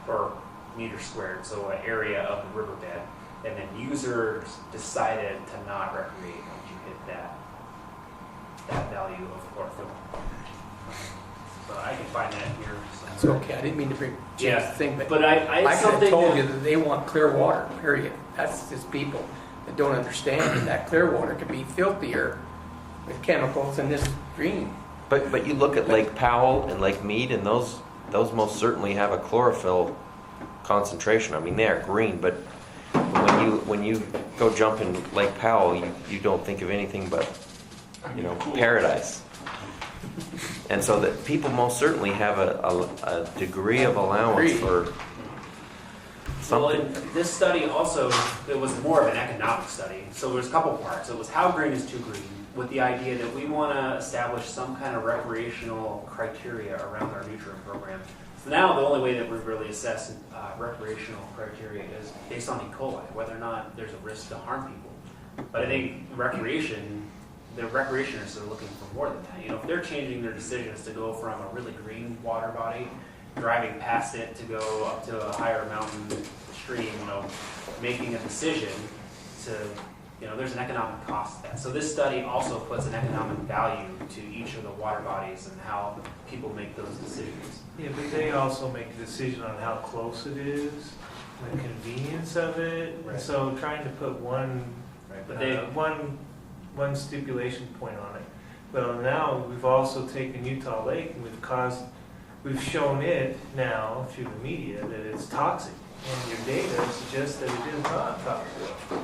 per meter squared, so an area of the riverbed. And then users decided to not recreate once you hit that value of chlorophyll. So I can find that here It's somewhere. okay, I didn't mean to bring change Yeah, the thing, but I I could have something told that- you that they want clear water, period. That's just people that don't understand that that clear water could be filthier with chemicals than this green. But you look at Lake Powell and Lake Mead, and those most certainly have a chlorophyll concentration. I mean, they are green, but when you go jump in Lake Powell, you don't think of anything but, paradise. And so that people most certainly have a degree of allowance for Well, something. and this study also, it was more of an economic study. So there's a couple parts. It was how green is too green, with the idea that we want to establish some kind of recreational criteria around our nutrient program. So now the only way that we really assess recreational criteria is based on E. coli, whether or not there's a risk to harm people. But I think the recreationists are looking for more than that. If they're changing their decisions to go from a really green water body, driving past it to go up to a higher mountain stream, making a decision to, there's an economic cost to that. So this study also puts an economic value to each of the water bodies and how people make those decisions. Yeah, but they also make a decision on how close it is, the convenience of it. Right. So trying to put one But they, one stipulation point on it. Well, now we've also taken Utah Lake and we've shown it now through the media that it's toxic, and your data suggests that it is not toxic.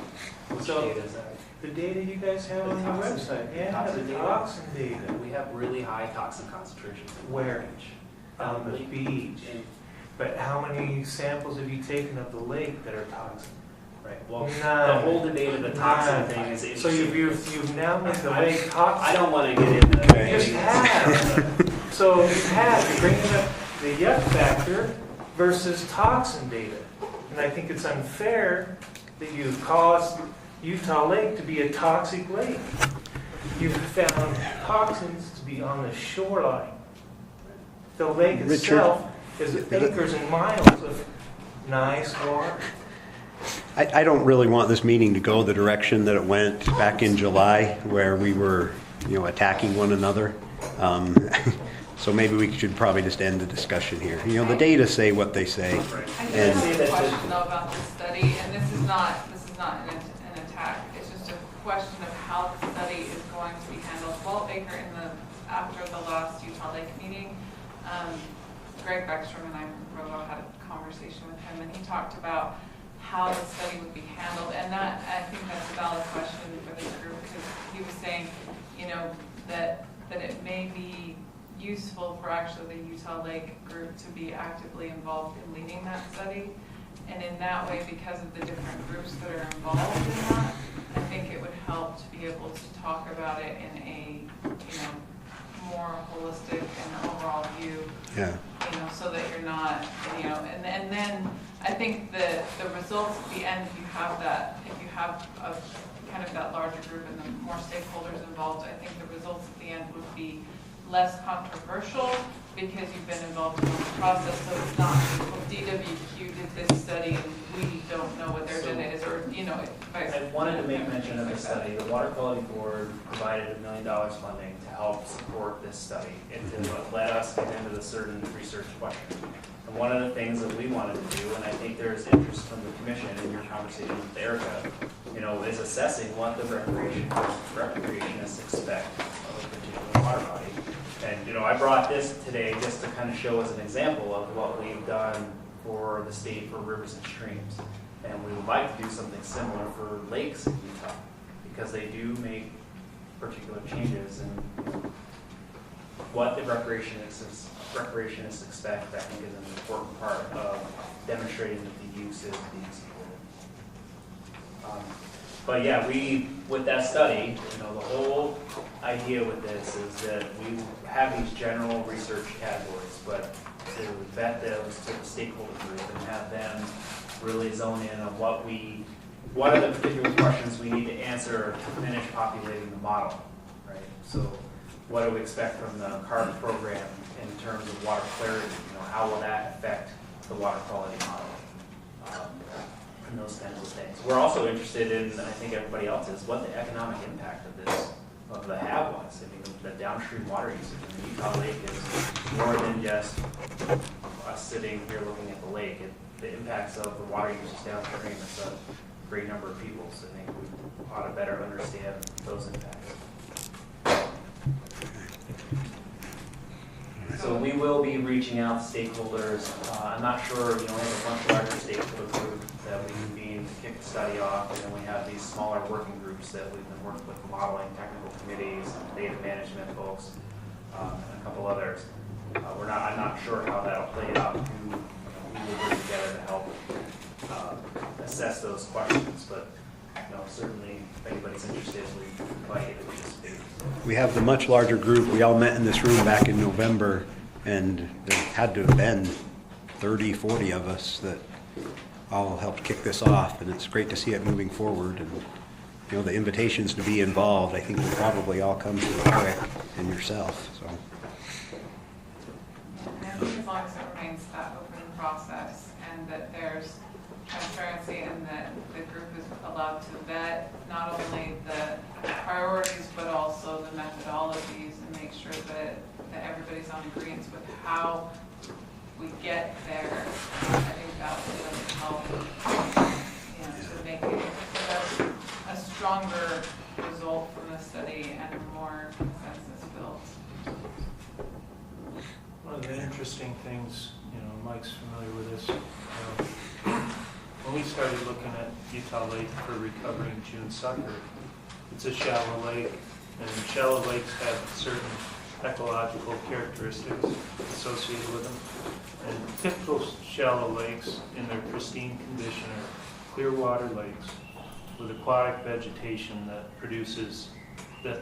which So data is that? the data you guys have on your toxin- website, yeah, toxin the data? toxin data. We have really high toxin concentrations. in Where? beach. On the beach. And- But how many samples have you taken of the lake that are toxic? Right. Well, None. the whole debate of the toxin None. thing is So interesting. you've now made the I- lake toxic. I don't want to get into Okay. You just have. So you have, you're bringing up the yuck factor versus toxin data. And I think it's unfair that you cause Utah Lake to be a toxic lake. You've found toxins to be on the shoreline. The lake Richard? itself is acres and miles of nice water. I don't really want this meeting to go the direction that it went back in July, where we were, attacking one another. So maybe we should probably just end the discussion here. The data say what they say. I do And- have a question though about this study, and this is not an attack, it's just a question of how the study is going to be handled. Walt Baker, after the last Utah Lake meeting, Greg Beckstrom and I, Robo, had a conversation with him, and he talked about how the study would be handled, and that, I think that's a valid question for this group, because he was saying, that it may be useful for actually the Utah Lake group to be actively involved in leading that study. And in that way, because of the different groups that are involved in that, I think it would help to be able to talk about it in a, more holistic and overall view. Yeah. So that you're not, and then I think the results at the end, if you have a kind of that larger group and the more stakeholders involved, I think the results at the end would be less controversial because you've been involved in the process. So it's not, well, DWQ did this study and we don't know what their agenda is, or, I wanted to make mention of the study. The Water Quality Board provided $1 million funding to help support this study. It let us get into the certain research questions. And one of the things that we wanted to do, and I think there's interest from the commission in your conversation with Erica, is assessing what the recreationists expect of a particular water body. And I brought this today just to kind of show as an example of what we've done for the state for rivers and streams. And we would like to do something similar for lakes in Utah, because they do make particular changes in what the recreationists expect. I think is an important part of demonstrating that the use is being supported. But yeah, with that study, the whole idea with this is that we have these general research categories, but to vet those to the stakeholder group and have them really zone in on what are the particular questions we need to answer to finish populating the model, right? So what do we expect from the CARB program in terms of water clarity? How will that affect the water quality model? And those kinds of things. We're also interested in, I think everybody else is, what the economic impact of the HAB was. I mean, the downstream water usage in the Utah Lake is more than just us sitting here looking at the lake. The impacts of the water usage downstream is a great number of people, so I think we ought to better understand those impacts. So we will be reaching out to stakeholders. I'm not sure, we have a bunch of larger stakeholder groups that we convene to kick the study off, and then we have these smaller working groups that we've been working with, modeling technical committees, data management folks, and a couple others. I'm not sure how that'll play out, who will work together to help assess those questions, but certainly if anybody's interested, we invite you to participate. We have the much larger group. We all met in this room back in November, and there had to have been 30, 40 of us that all helped kick this off, and it's great to see it moving forward. And the invitations to be involved, I think will probably all come to Eric and yourself. So. As long as it remains that open process and that there's transparency and that the group is allowed to vet not only the priorities but also the methodologies and make sure that everybody's on agreement with how we get there. I think that will help to make it a stronger result from the study and a more consensus built. One of the interesting things, Mike's familiar with this. When we started looking at Utah Lake for recovering June sucker, it's a shallow lake, and shallow lakes have certain ecological characteristics associated with them. And typical shallow lakes in their pristine condition are clear water lakes with aquatic vegetation that produces, that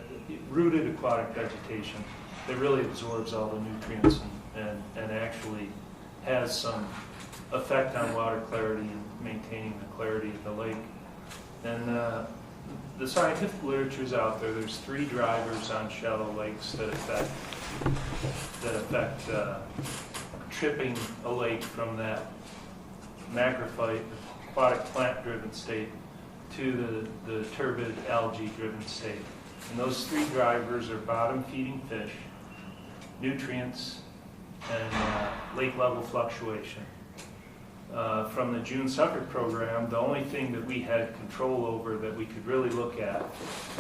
rooted aquatic vegetation that really absorbs all the nutrients and actually has some effect on water clarity and maintaining the clarity of the lake. And the scientific literature is out there. There's 3 drivers on shallow lakes that affect tripping a lake from that macrophyte, aquatic plant-driven state to the turbid algae-driven state. And those 3 drivers are bottom-feeding fish, nutrients, and lake level fluctuation. From the June sucker program, the only thing that we had control over that we could really look at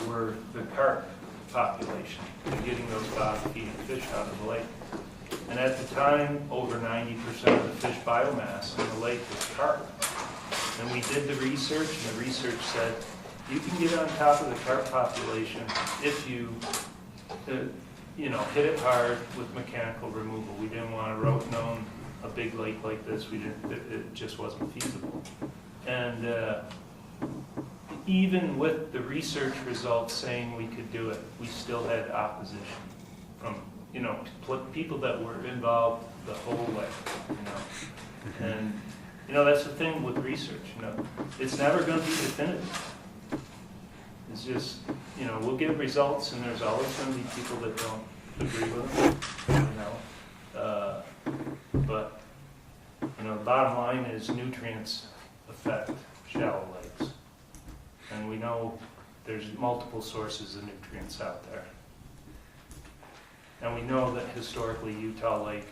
were the carp population and getting those bottom-feeding fish out of the lake. And at the time, over 90% of the fish biomass in the lake was carp. And we did the research, and the research said you can get on top of the carp population if you hit it hard with mechanical removal. We didn't want to rote-none a big lake like this. It just wasn't feasible. And even with the research results saying we could do it, we still had opposition from people that were involved the whole way. And that's the thing with research. It's never going to be definitive. It's just we'll get results, and there's always going to be people that don't agree with them. But the bottom line is nutrients affect shallow lakes, And we know there's multiple sources of nutrients out there. And we know that historically Utah Lake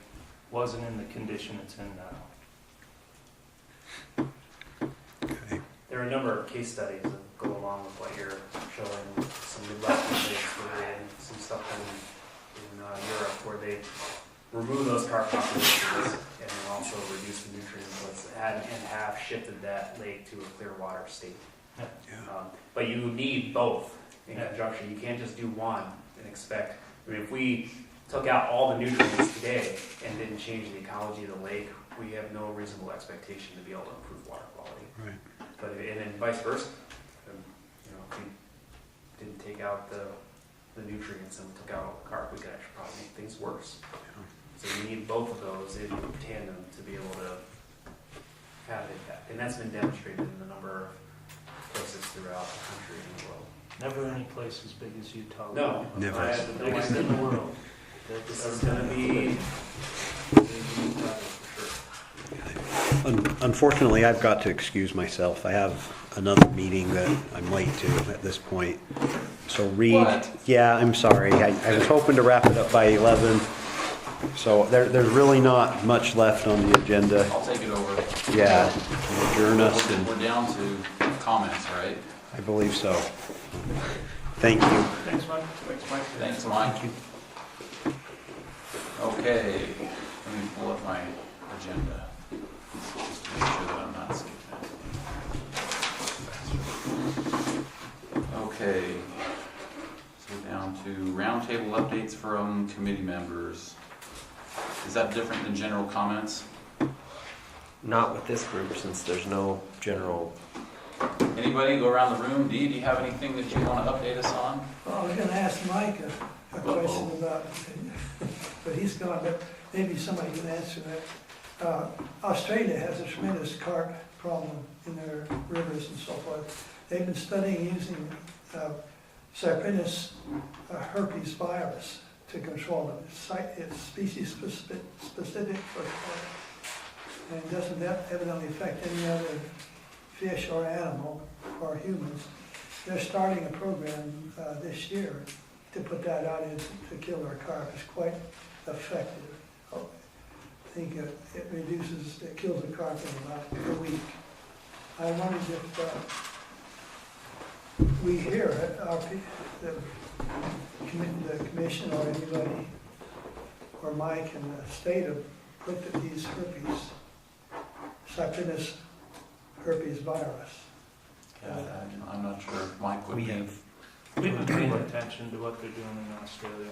wasn't in the condition it's in now. There are a number of case studies that go along with what you're showing. Some Midwestern lakes where they, some stuff in Europe where they remove those carp populations and then also reduce the nutrient inputs and have shifted that lake to a clear water state. But you need both in conjunction. You can't just do one and expect. I mean, if we took out all the nutrients today and didn't change the ecology of the lake, we have no reasonable expectation to be able to improve water quality. Right. But and then vice versa. You know, if we didn't take out the nutrients and took out all the carp, we could actually probably make things worse. So you need both of those in tandem to be able to have an impact. And that's been demonstrated in a number of places throughout the country and the world. Never any place as big as Utah. No, Never. it's the biggest in the world. This is going to be Unfortunately, I've got to excuse myself. I have another meeting that I'm late to at this point. So Reed, What? yeah, I'm sorry. I was hoping to wrap it up by 11. So there's really not much left on the agenda. I'll take it over. Yeah, adjourn us, and We're down to comments, right? I believe so. Thank you. Thanks, Mike. Thanks, Mike. Okay, let me pull up my agenda. Just to make sure that I'm not skipping anything. Okay. So down to roundtable updates from committee members. Is that different than general comments? Not with this group, since there's no general. Anybody go around the room? Dee, do you have anything that you want to update us on? Well, I was gonna ask Mike a question about, but he's gone, but maybe somebody can answer that. Australia has a tremendous carp problem in their rivers and so forth. They've been studying using Cyprinus herpes virus to control them. It's species specific for carp. And doesn't that evidently affect any other fish or animal or humans. They're starting a program this year to put that out to kill our carp. It's quite effective. I think it kills the carp in about a week. I wondered if we here at the commission or anybody or Mike in the state have looked at these herpes, Cyprinus herpes virus. I'm not sure if Mike would be. We've been paying attention to what they're doing in Australia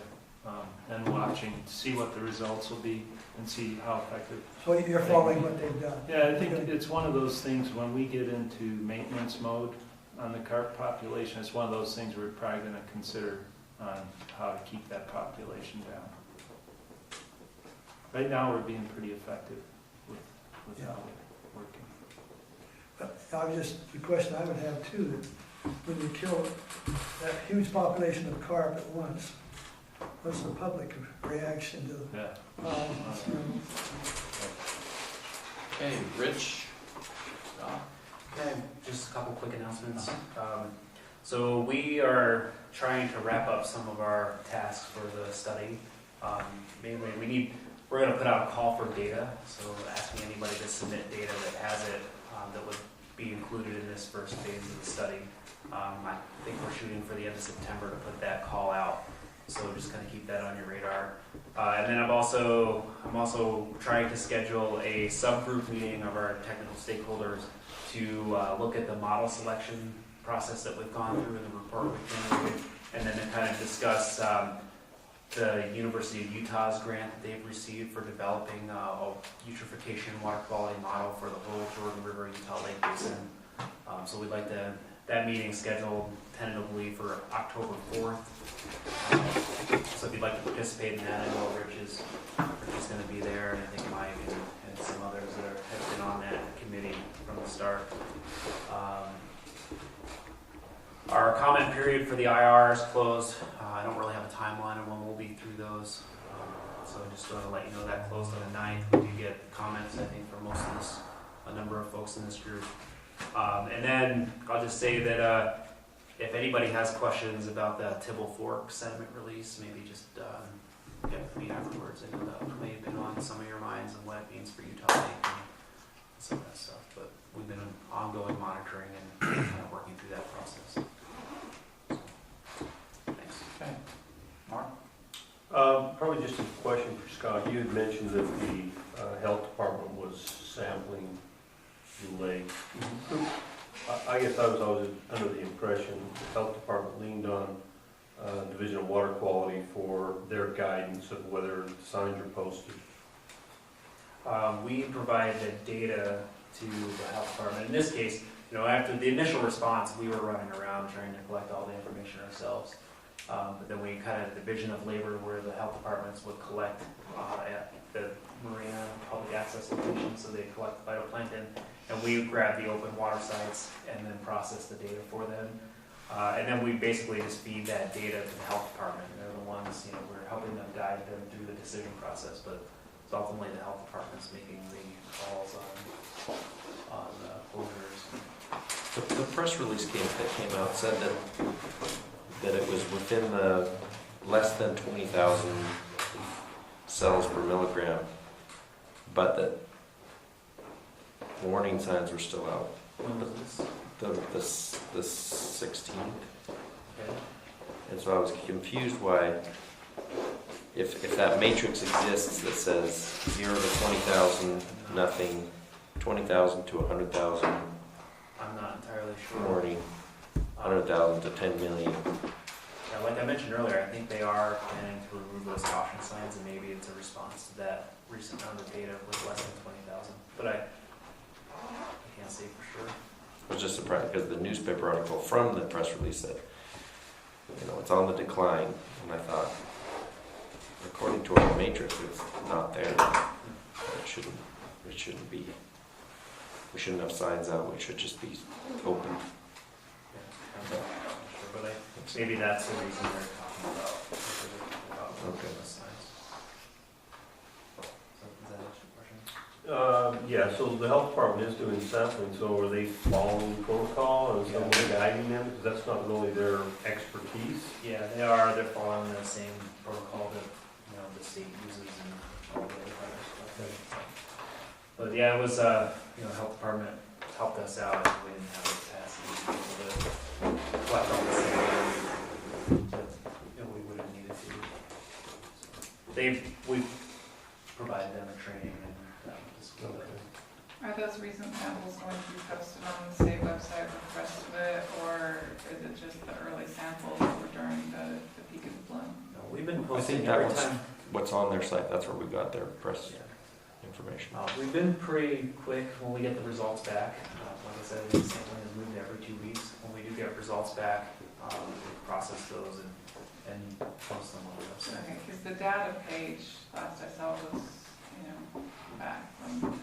and watching to see what the results will be and see how effective. So you're following what they've done? Yeah, I think it's one of those things when we get into maintenance mode on the carp population, it's one of those things we're probably going to consider on how to keep that population down. Right now, we're being pretty effective with how we're working. I was just, the question I would have too, that when you kill that huge population of carp at once, what's the public reaction to violence? Okay, Rich. Okay, just a couple quick announcements. So we are trying to wrap up some of our tasks for the study. Mainly, we're going to put out a call for data, so asking anybody to submit data that has it, that would be included in this first phase of the study. I think we're shooting for the end of September to put that call out, so just kind of keep that on your radar. And then I'm also trying to schedule a subgroup meeting of our technical stakeholders to look at the model selection process that we've gone through in the report we've generated, and then to kind of discuss the University of Utah's grant that they've received for developing a eutrophication water quality model for the whole Jordan River Utah Lake Basin. So we'd like that meeting scheduled tentatively for October 4th. So if you'd like to participate in that, I know Rich is going to be there, and I think Mike and some others that have been on that committee from the start. Our comment period for the IR is closed. I don't really have a timeline on when we'll be through those. So I just want to let you know that closed on the 9th. We do get comments, I think, from a number of folks in this group. And then I'll just say that if anybody has questions about the Tibble Fork sediment release, maybe just get with me afterwards. I know that may have been on some of your minds and what it means for Utah Lake and some of that stuff. But we've been ongoing monitoring and kind of working through that process. Thanks. Okay. Mark? Probably just a question for Scott. You had mentioned that the health department was sampling the lake. I guess I was always under the impression the health department leaned on Division of Water Quality for their guidance of whether signs are posted. We provide the data to the health department. In this case, after the initial response, we were running around trying to collect all the information ourselves. But then we kind of division of labor where the health departments would collect at the marina public access locations, so they collect phytoplankton, and we grab the open water sites and then process the data for them. And then we basically just feed that data to the health department. And they're the ones, we're helping them guide them through the decision process, but it's ultimately the health department's making the calls on closures. The press release that came out said that it was within the less than 20,000 cells per milligram, but that warning signs were still out. When was this? The 16th. Okay. And so I was confused why, if that matrix exists that says 0 to 20,000, nothing, 20,000 to 100,000, I'm not entirely sure. warning, 100,000 to 10 million. Yeah, like I mentioned earlier, I think they are planning to remove those caution signs, and maybe it's a response to that recent round of data with less than 20,000. But I can't say for sure. I was just surprised because the newspaper article from the press release said, it's on the decline, and I thought, according to our matrix, it's not there. It shouldn't be. We shouldn't have signs out. We should just be open. Yeah, I'm not sure, but maybe that's the reason they're talking about Okay. the signs. So does that answer your question? Yeah, so the health department is doing sampling, so are they following protocol and someone guiding them? Because that's not really their expertise. Yeah, they are. They're following the same protocol that the state uses and all the other stuff. But yeah, it was health department helped us out. We didn't have the capacity to be able to collect all this data that we would have needed to. We've provided them a training and just Are those recent samples going to be posted on the state website with the rest of it, or is it just the early samples that were during the peak of the bloom? No, we've been I posting think that every was time. what's on their site. That's where we got their press information. We've been pretty quick when we get the results back. Like I said, the sampling is moved every 2 weeks. When we do get results back, we process those and post them on the website. Okay, because the data page last I saw was, back from,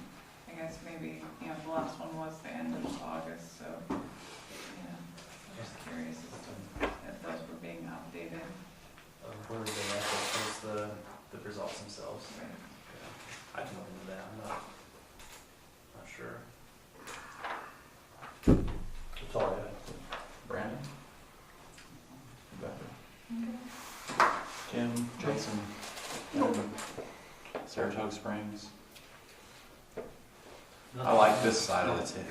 I guess maybe, the last one was the end of August, so, I'm just curious as to if those were being updated. Where do they actually post the results themselves? Right. I can look into that. I'm not sure. That's all I had. Brandon? Kim, Jason, Saratoga Springs. I like this side of the table.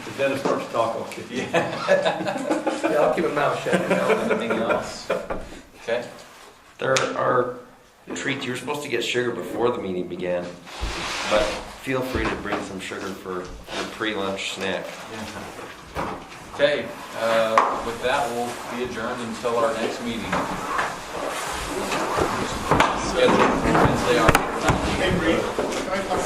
If Dennis starts talking, I'll kick you. Yeah, I'll keep a mouth shut. Anything else? Okay. There are treats. You were supposed to get sugar before the meeting began, but feel free to bring some sugar for your pre-lunch snack. Okay, with that, we'll be adjourned until our next meeting. Scheduled for Wednesday, October 19th. Hey, Bree, can I talk